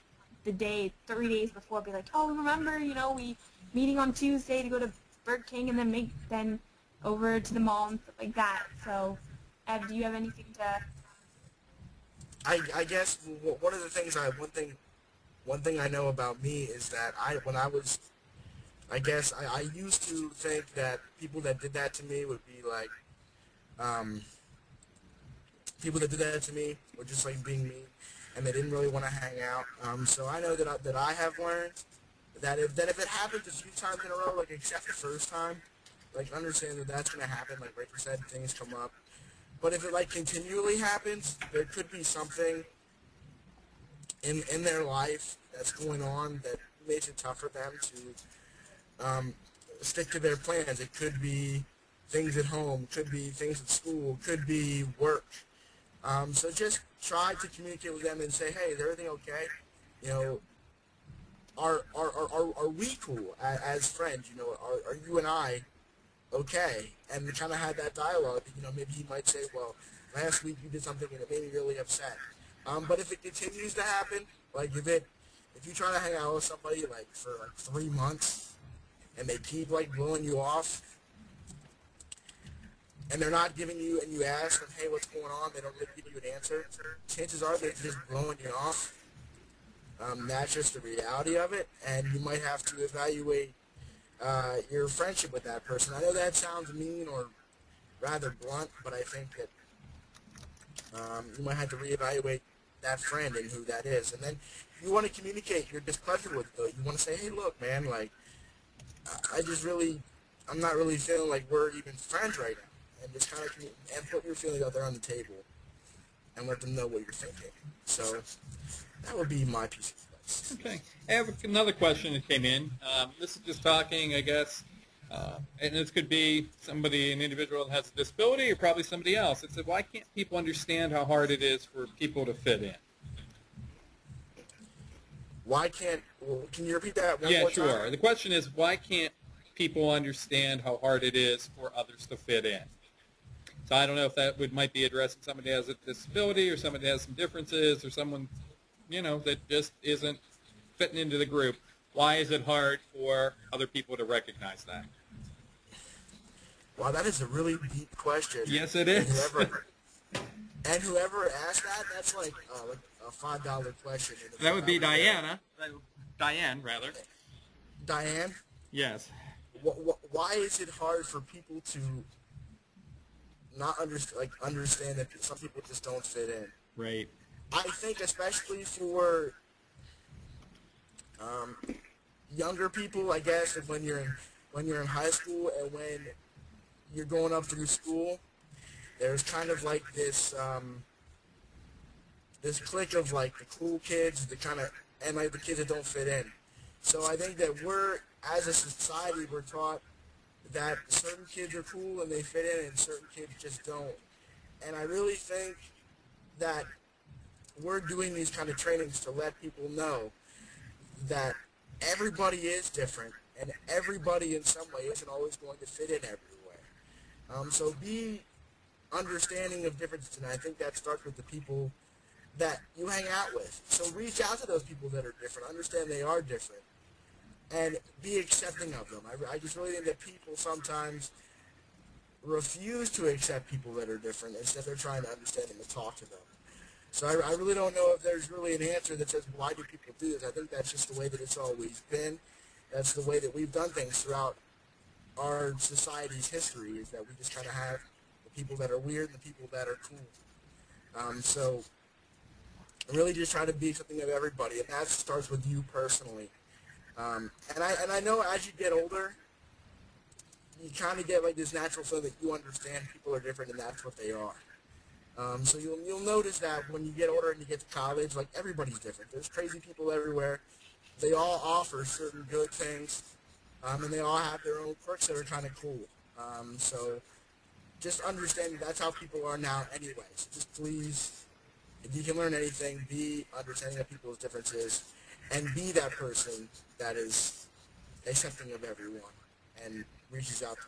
the day, 3 days before, be like, oh, remember, we meeting on Tuesday to go to Burger King and then over to the mall and stuff like that. So Ev, do you have anything to? I guess one of the things one thing I know about me is that when I was, I guess I used to think that people that did that to me would be like, um, people that did that to me were just like being mean, and they didn't really want to hang out. So I know that I have learned that if it happens a few times in a row, like except the first time, like understand that that's gonna happen. Like Rachel said, things come up. But if it like continually happens, there could be something in their life that's going on that makes it tough for them to stick to their plans. It could be things at home, could be things at school, could be work. So just try to communicate with them and say, hey, is everything okay? You know, are we cool as friends? You know, are you and I okay? And kind of have that dialogue. You know, maybe he might say, well, last week you did something and it made me really upset. But if it continues to happen, like if you try to hang out with somebody like for like 3 months and they keep like blowing you off and they're not giving you, and you ask them, hey, what's going on? They don't really give you an answer. Chances are they're just blowing you off. That's just the reality of it, and you might have to evaluate your friendship with that person. I know that sounds mean or rather blunt, but I think that you might have to reevaluate that friend and who that is. And then you want to communicate your displeasure with them. You want to say, hey, look, man, like, I'm not really feeling like we're even friends right now. And just kind of and put your feelings out there on the table and let them know what you're thinking. So that would be my piece of advice. Okay. I have another question that came in. This is just talking, I guess, and this could be somebody, an individual that has a disability, or probably somebody else. It said, why can't people understand how hard it is for people to fit in? Can you repeat that one more time? Yeah, sure. The question is, why can't people understand how hard it is for others to fit in? So I don't know if that might be addressing somebody that has a disability or somebody that has some differences or someone, you know, that just isn't fitting into the group. Why is it hard for other people to recognize that? Wow, that is a really deep question. Yes, it is. And whoever asked that, that's like a $5 question. That would be Diana. Diane, rather. Diane? Yes. Why is it hard for people to not understand that some people just don't fit in? Right. I think especially for younger people, I guess, and when you're in high school and when you're going up through school, there's kind of like this this clique of like the cool kids, and like the kids that don't fit in. So I think that as a society, we're taught that certain kids are cool and they fit in and certain kids just don't. And I really think that we're doing these kind of trainings to let people know that everybody is different and everybody in some way isn't always going to fit in everywhere. So be understanding of differences, and I think that starts with the people that you hang out with. So reach out to those people that are different. Understand they are different. And be accepting of them. I just really think that people sometimes refuse to accept people that are different instead they're trying to understand them and talk to them. So I really don't know if there's really an answer that says, why do people do this? I think that's just the way that it's always been. That's the way that we've done things throughout our society's history, is that we just kind of have the people that are weird and the people that are cool. So really just try to be something of everybody, and that starts with you personally. And I know as you get older, you kind of get like this natural feeling that you understand people are different and that's what they are. So you'll notice that when you get older and you get to college, like everybody's different. There's crazy people everywhere. They all offer certain good things, and they all have their own quirks that are kind of cool. So just understand that's how people are now anyway. So just please, if you can learn anything, be understanding of people's differences and be that person that is accepting of everyone and reaches out to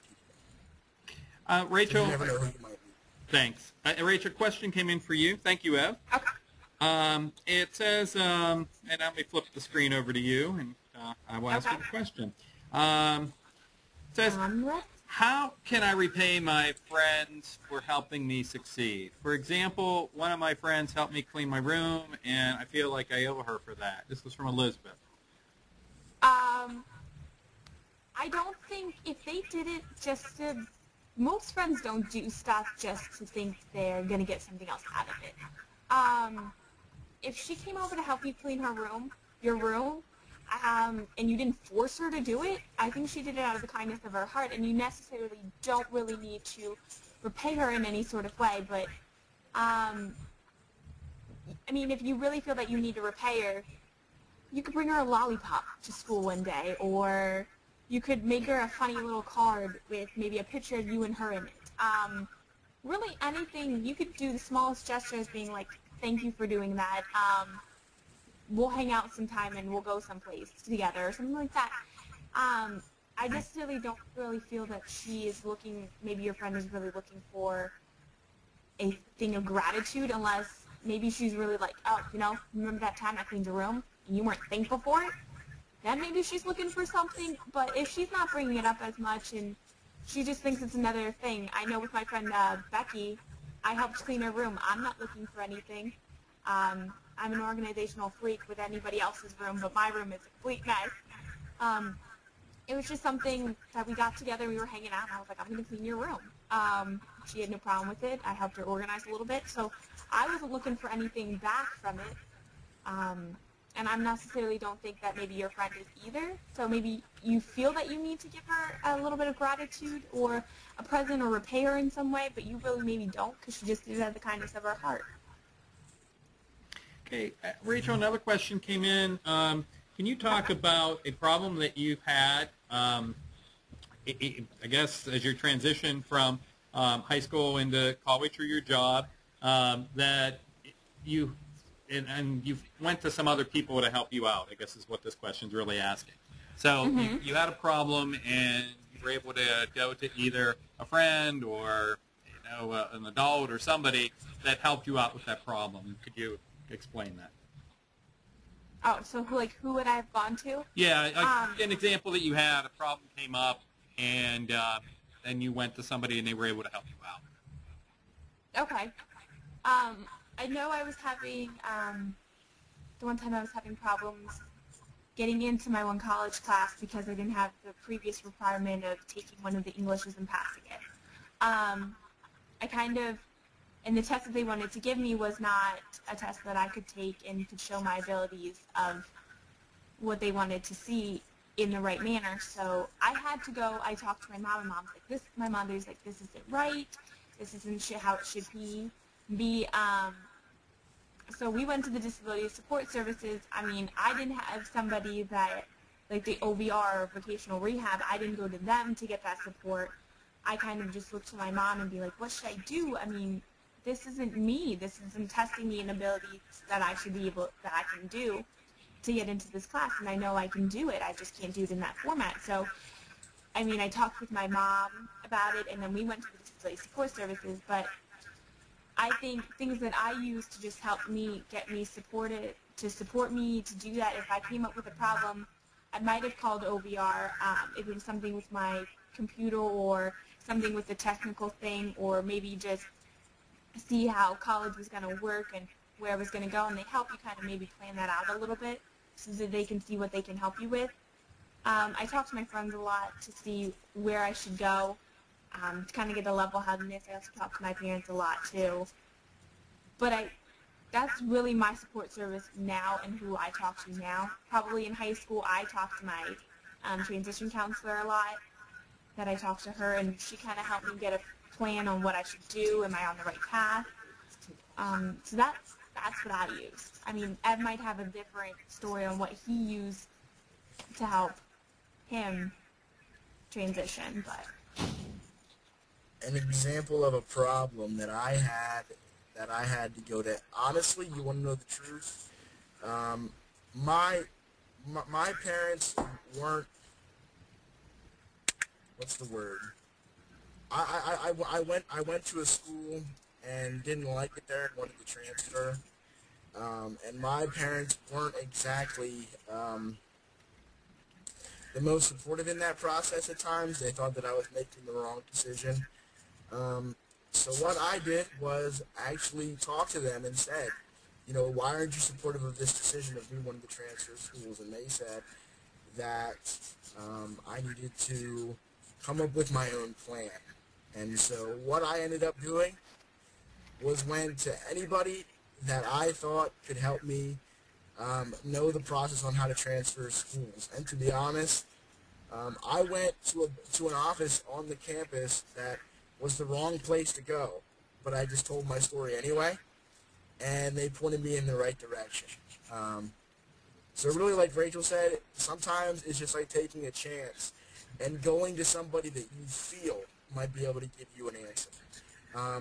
people. Rachel, you never know who you might be. Thanks. Rachel, a question came in for you. Thank you, Ev. Okay. It says, and let me flip the screen over to you, and I will ask you the question. It says, how can I repay my friends for helping me succeed? For example, one of my friends helped me clean my room, and I feel like I owe her for that. This was from Elizabeth. I don't think if they did it just to, most friends don't do stuff just to think they're going to get something else out of it. If she came over to help you clean your room, and you didn't force her to do it, I think she did it out of the kindness of her heart, and you necessarily don't really need to repay her in any sort of way, but, I mean, if you really feel that you need to repay her, you could bring her a lollipop to school one day, or you could make her a funny little card with maybe a picture of you and her in it. Really anything, you could do the smallest gestures being like, thank you for doing that. We'll hang out sometime and we'll go someplace together or something like that. I just really don't really feel that she is looking, maybe your friend is really looking for a thing of gratitude unless maybe she's really like, oh, you know, remember that time I cleaned your room and you weren't thankful for it? Then maybe she's looking for something, but if she's not bringing it up as much and she just thinks it's another thing. I know with my friend Becky, I helped clean her room. I'm not looking for anything. I'm an organizational freak with anybody else's room, but my room is a complete mess. It was just something that we got together, we were hanging out, and I was like, I'm going to clean your room. She had no problem with it. I helped her organize a little bit, so I wasn't looking for anything back from it. And I necessarily don't think that maybe your friend is either. So maybe you feel that you need to give her a little bit of gratitude or a present or repay her in some way, but you really maybe don't because she just did it out of the kindness of her heart. Okay, Rachel, another question came in. Can you talk about a problem that you've had, I guess, as you transition from high school into college or your job, that you and you went to some other people to help you out, I guess is what this question's really asking. So you had a problem and you were able to go to either a friend or an adult or somebody that helped you out with that problem. Could you explain that? Oh, so who would I have gone to? Yeah, an example that you had, a problem came up and then you went to somebody and they were able to help you out. Okay. I know I was having, the one time I was having problems getting into my one college class because I didn't have the previous requirement of taking one of the Englishes and passing it. And the test that they wanted to give me was not a test that I could take and could show my abilities of what they wanted to see in the right manner. So I had to go, I talked to my mom, and mom's like, my mother's like, this isn't right, this isn't how it should be. So we went to the Disability Support Services. I mean, I didn't have somebody that, like the OVR or vocational rehab, I didn't go to them to get that support. I kind of just looked to my mom and be like, what should I do? I mean, this isn't me. This isn't testing me in abilities that I should be able, that I can do to get into this class. And I know I can do it. I just can't do it in that format. So, I mean, I talked with my mom about it, and then we went to the Disability Support Services, but I think things that I use to just help me, get me supported, to support me to do that, if I came up with a problem, I might have called OVR if it was something with my computer or something with the technical thing, or maybe just see how college was going to work and where I was going to go, and they help you kind of maybe plan that out a little bit so that they can see what they can help you with. I talk to my friends a lot to see where I should go. To kind of get a level-headedness. I also talk to my parents a lot too. But that's really my support service now and who I talk to now. Probably in high school, I talked to my transition counselor a lot. That I talked to her, and she kind of helped me get a plan on what I should do. Am I on the right path? So that's what I use. I mean, Ed might have a different story on what he used to help him transition, but. An example of a problem that I had to go to. Honestly, you want to know the truth? My parents weren't. What's the word? I went to a school and didn't like it there and wanted to transfer. And my parents weren't exactly the most supportive in that process at times. They thought that I was making the wrong decision. So what I did was actually talk to them and said, you know, why aren't you supportive of this decision of me wanting to transfer schools? And they said that I needed to come up with my own plan. And so what I ended up doing was went to anybody that I thought could help me know the process on how to transfer schools. And to be honest, I went to an office on the campus that was the wrong place to go, but I just told my story anyway, and they pointed me in the right direction. So really, like Rachel said, sometimes it's just like taking a chance and going to somebody that you feel might be able to give you an answer.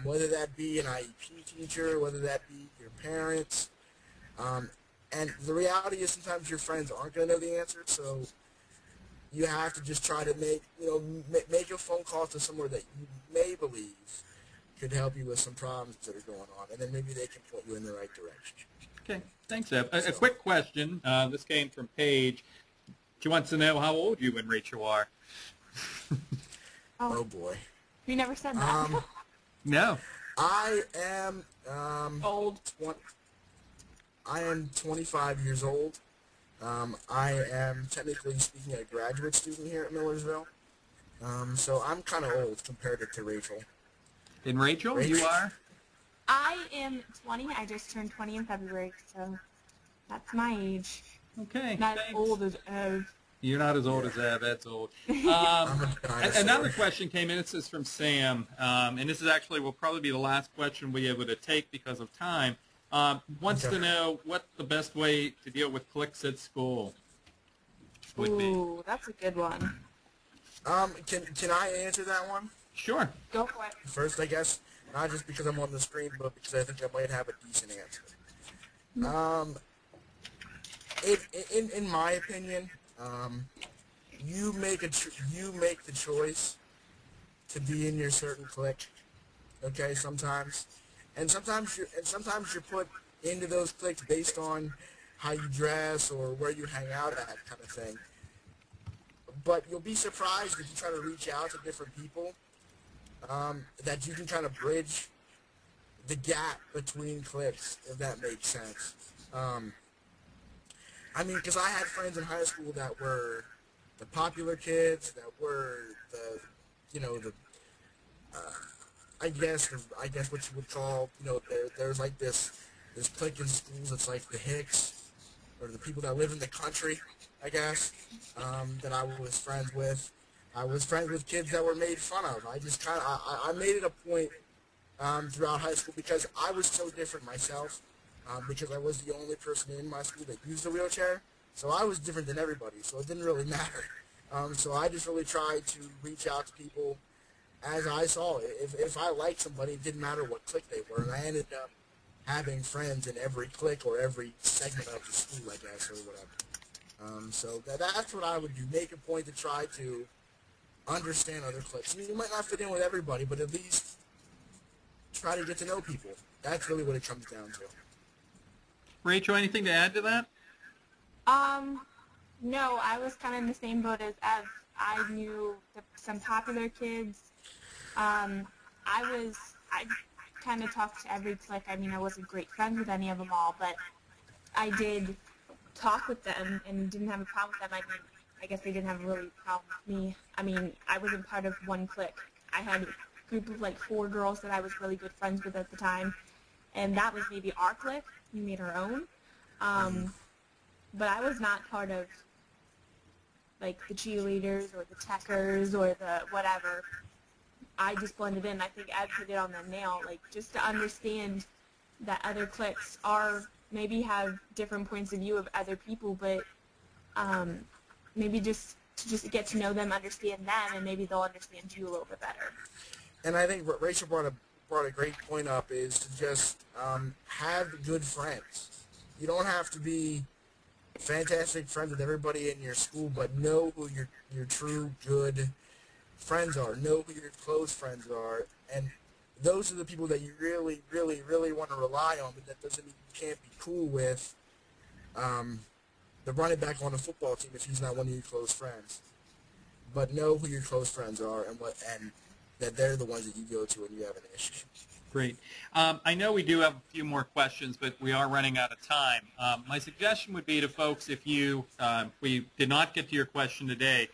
Whether that be an IEP teacher, whether that be your parents. And the reality is sometimes your friends aren't going to know the answer, so you have to just try to make a phone call to somewhere that you may believe could help you with some problems that are going on, and then maybe they can point you in the right direction. Okay, thanks, Eb. A quick question. This came from Paige. She wants to know how old you and Rachel are. Oh boy. You never said that. No. I am Old. I am 25 years old. I am technically speaking a graduate student here at Millersville. So I'm kind of old compared to Rachel. And Rachel, you are? I am 20. I just turned 20 in February, so that's my age. Okay. Not thanks. as old as Ev. You're not as old as Eb. That's old. I'm a dinosaur. Another question came in. This is from Sam, and this is actually will probably be the last question we'll be able to take because of time. Wants to know what the best way to deal with cliques at school would be. Ooh, that's a good one. Can I answer that one? Sure. Go for it. First, I guess, not just because I'm on the screen, but because I think I might have a decent answer. In my opinion, you make the choice to be in your certain clique. Okay, sometimes you're put into those cliques based on how you dress or where you hang out at, kind of thing. But you'll be surprised if you try to reach out to different people, that you can kind of bridge the gap between cliques, if that makes sense. I mean, because I had friends in high school that were the popular kids, that were I guess what you would call, there's like this clique in schools. It's like the Hicks, or the people that live in the country, I guess, that I was friends with. I was friends with kids that were made fun of. I made it a point throughout high school, because I was so different myself, because I was the only person in my school that used a wheelchair. So I was different than everybody, so it didn't really matter. So I just really tried to reach out to people as I saw it. If I liked somebody, it didn't matter what clique they were, and I ended up having friends in every clique or every segment of the school, I guess, or whatever. So that's what I would do. Make a point to try to understand other cliques. I mean, you might not fit in with everybody, but at least try to get to know people. That's really what it comes down to. Rachel, anything to add to that? No, I was kind of in the same boat as Ev. I knew some popular kids. I kind of talked to every clique. I mean, I wasn't great friends with any of them all, but I did talk with them and didn't have a problem with them. I mean, I guess they didn't have a really problem with me. I mean, I wasn't part of one clique. I had a group of like 4 girls that I was really good friends with at the time, and that was maybe our clique. We made our own. But I was not part of like the cheerleaders or the techers or the whatever. I just blended in. I think Ed hit it on the nail. Like, just to understand that other cliques maybe have different points of view of other people, but maybe just to get to know them, understand them, and maybe they'll understand you a little bit better. And I think what Rachel brought a great point up is to just have good friends. You don't have to be fantastic friends with everybody in your school, but know who your true good friends are. Know who your close friends are, and those are the people that you really, really, really want to rely on. But that doesn't mean you can't be cool with the running back on a football team if he's not one of your close friends. But know who your close friends are and that they're the ones that you go to when you have an issue. Great. I know we do have a few more questions, but we are running out of time. My suggestion would be to folks, if we did not get to your question today,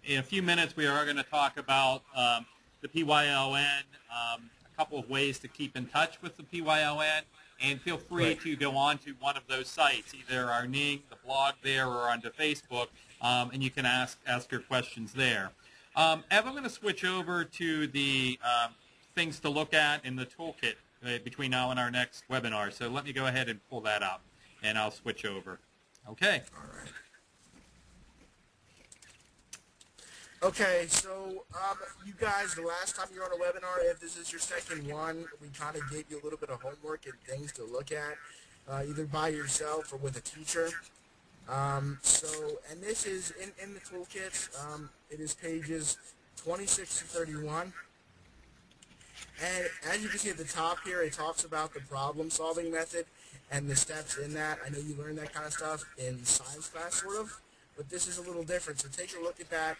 in a few minutes we are going to talk about the PYLN, a couple of ways to keep in touch with the PYLN, and feel free to go on to one of those sites, either our Ning, the blog there, or onto Facebook, and you can ask your questions there. Ev, I'm going to switch over to the things to look at in the toolkit between now and our next webinar. So let me go ahead and pull that up, and I'll switch over. Okay. All right. Okay, so you guys, the last time you were on a webinar, if this is your second one, we kind of gave you a little bit of homework and things to look at, either by yourself or with a teacher. And this is in the toolkit. It is pages 26 to 31. And as you can see at the top here, it talks about the problem-solving method and the steps in that. I know you learned that kind of stuff in science class, sort of, but this is a little different. So take a look at that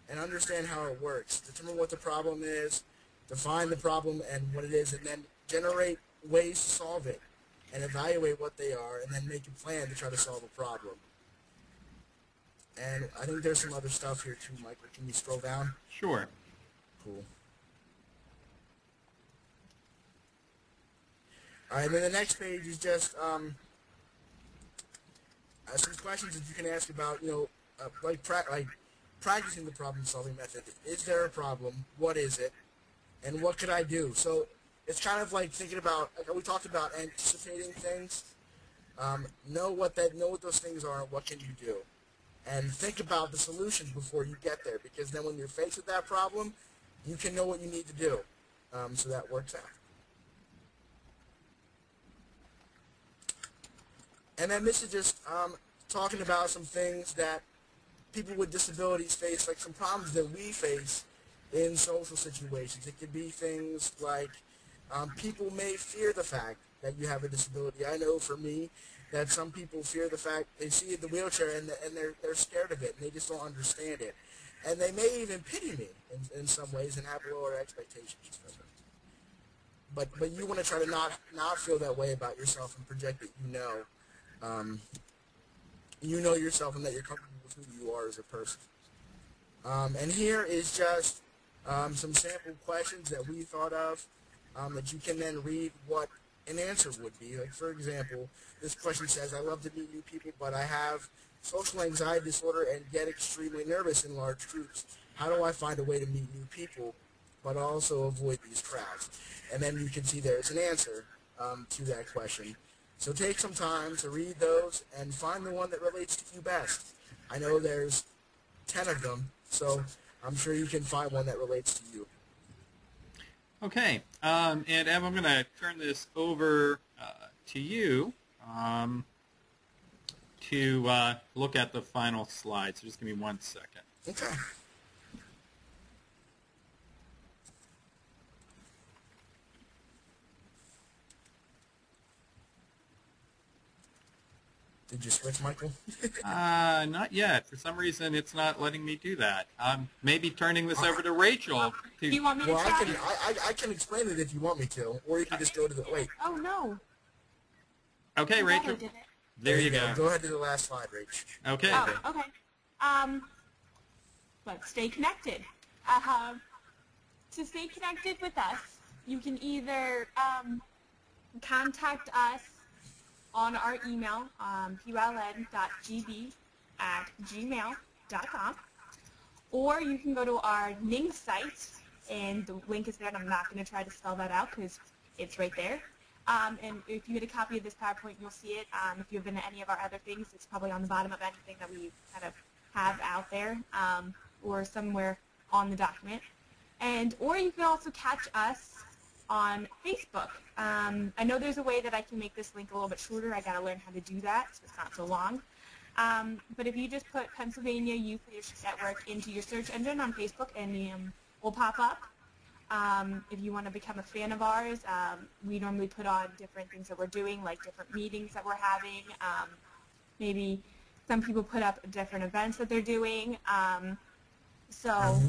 and understand how it works. Determine what the problem is, define the problem and what it is, and then generate ways to solve it and evaluate what they are, and then make a plan to try to solve a problem. And I think there's some other stuff here too, Michael. Can you scroll down? Sure. Cool. All right, and then the next page is just some questions that you can ask about, like practicing the problem-solving method. Is there a problem? What is it? And what could I do? So it's kind of like thinking about, like we talked about, anticipating things. Know what those things are and what can you do. And think about the solutions before you get there, because then when you're faced with that problem, you can know what you need to do. So that works out. And then this is just talking about some things that people with disabilities face, like some problems that we face in social situations. It could be things like people may fear the fact that you have a disability. I know for me that some people fear the fact they see the wheelchair and they're scared of it and they just don't understand it. And they may even pity me in some ways and have lower expectations for me. But you want to try to not feel that way about yourself and project that you know yourself and that you're comfortable with who you are as a person. And here is just some sample questions that we thought of that you can then read what an answer would be. Like, for example, this question says, I love to meet new people, but I have social anxiety disorder and get extremely nervous in large groups. How do I find a way to meet new people, but also avoid these crowds? And then you can see there's an answer to that question. So take some time to read those and find the one that relates to you best. I know there's 10 of them, so I'm sure you can find one that relates to you. Okay, and Ev, I'm going to turn this over to you to look at the final slide. So just give me 1 second. Okay. Did you switch, Michael? Not yet. For some reason, it's not letting me do that. Maybe turning this over to Rachel. Do you want me to try? I can explain it if you want me to, or you can just go to the wait. Oh no. Okay, Rachel. There you go. Go ahead to the last slide, Rach. Okay. Oh, okay. Let's stay connected. To stay connected with us, you can either contact us on our email, pyln.gb@gmail.com, or you can go to our Ning site, and the link is there, and I'm not going to try to spell that out because it's right there. And if you get a copy of this PowerPoint, you'll see it. If you've been to any of our other things, it's probably on the bottom of anything that we kind of have out there, or somewhere on the document. Or you can also catch us on Facebook. I know there's a way that I can make this link a little bit shorter. I got to learn how to do that so it's not so long. But if you just put Pennsylvania Youth Leadership Network into your search engine on Facebook, and will pop up. If you want to become a fan of ours, we normally put on different things that we're doing, like different meetings that we're having, maybe Some people put up different events that they're doing. So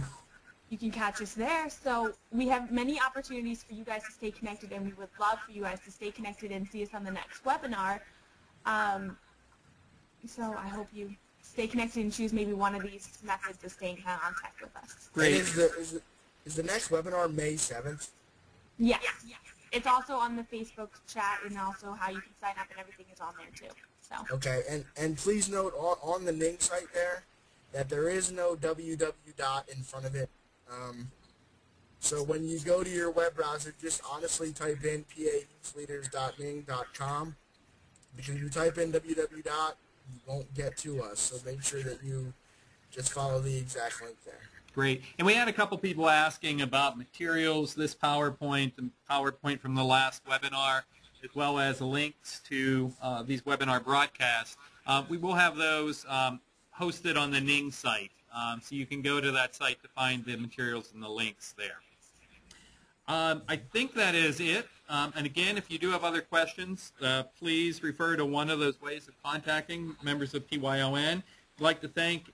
you can catch us there. So we have many opportunities for you guys to stay connected, and we would love for you guys to stay connected and see us on the next webinar. So I hope you stay connected and choose maybe one of these methods of staying in contact with us. Great. Is the next webinar May 7th? Yes. It's also on the Facebook chat, and also how you can sign up and everything is on there too. So. Okay, and please note on the Ning site there that there is no www dot in front of it. So when you go to your web browser, just honestly type in payouthleaders.ning.com, because if you type in www dot, you won't get to us. So make sure that you just follow the exact link there. Great. And we had a couple people asking about materials, this PowerPoint, and PowerPoint from the last webinar, as well as links to these webinar broadcasts. We will have those hosted on the Ning site, so you can go to that site to find the materials and the links there. I think that is it. And again, if you do have other questions, please refer to one of those ways of contacting members of PYLN. I'd like to thank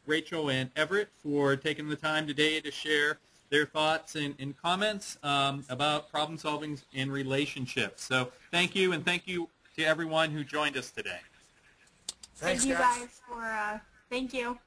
Rachel and Everett for taking the time today to share their thoughts and comments about problem solving in relationships. So thank you, and thank you to everyone who joined us today. Thanks, Thank you guys. guys for, thank you.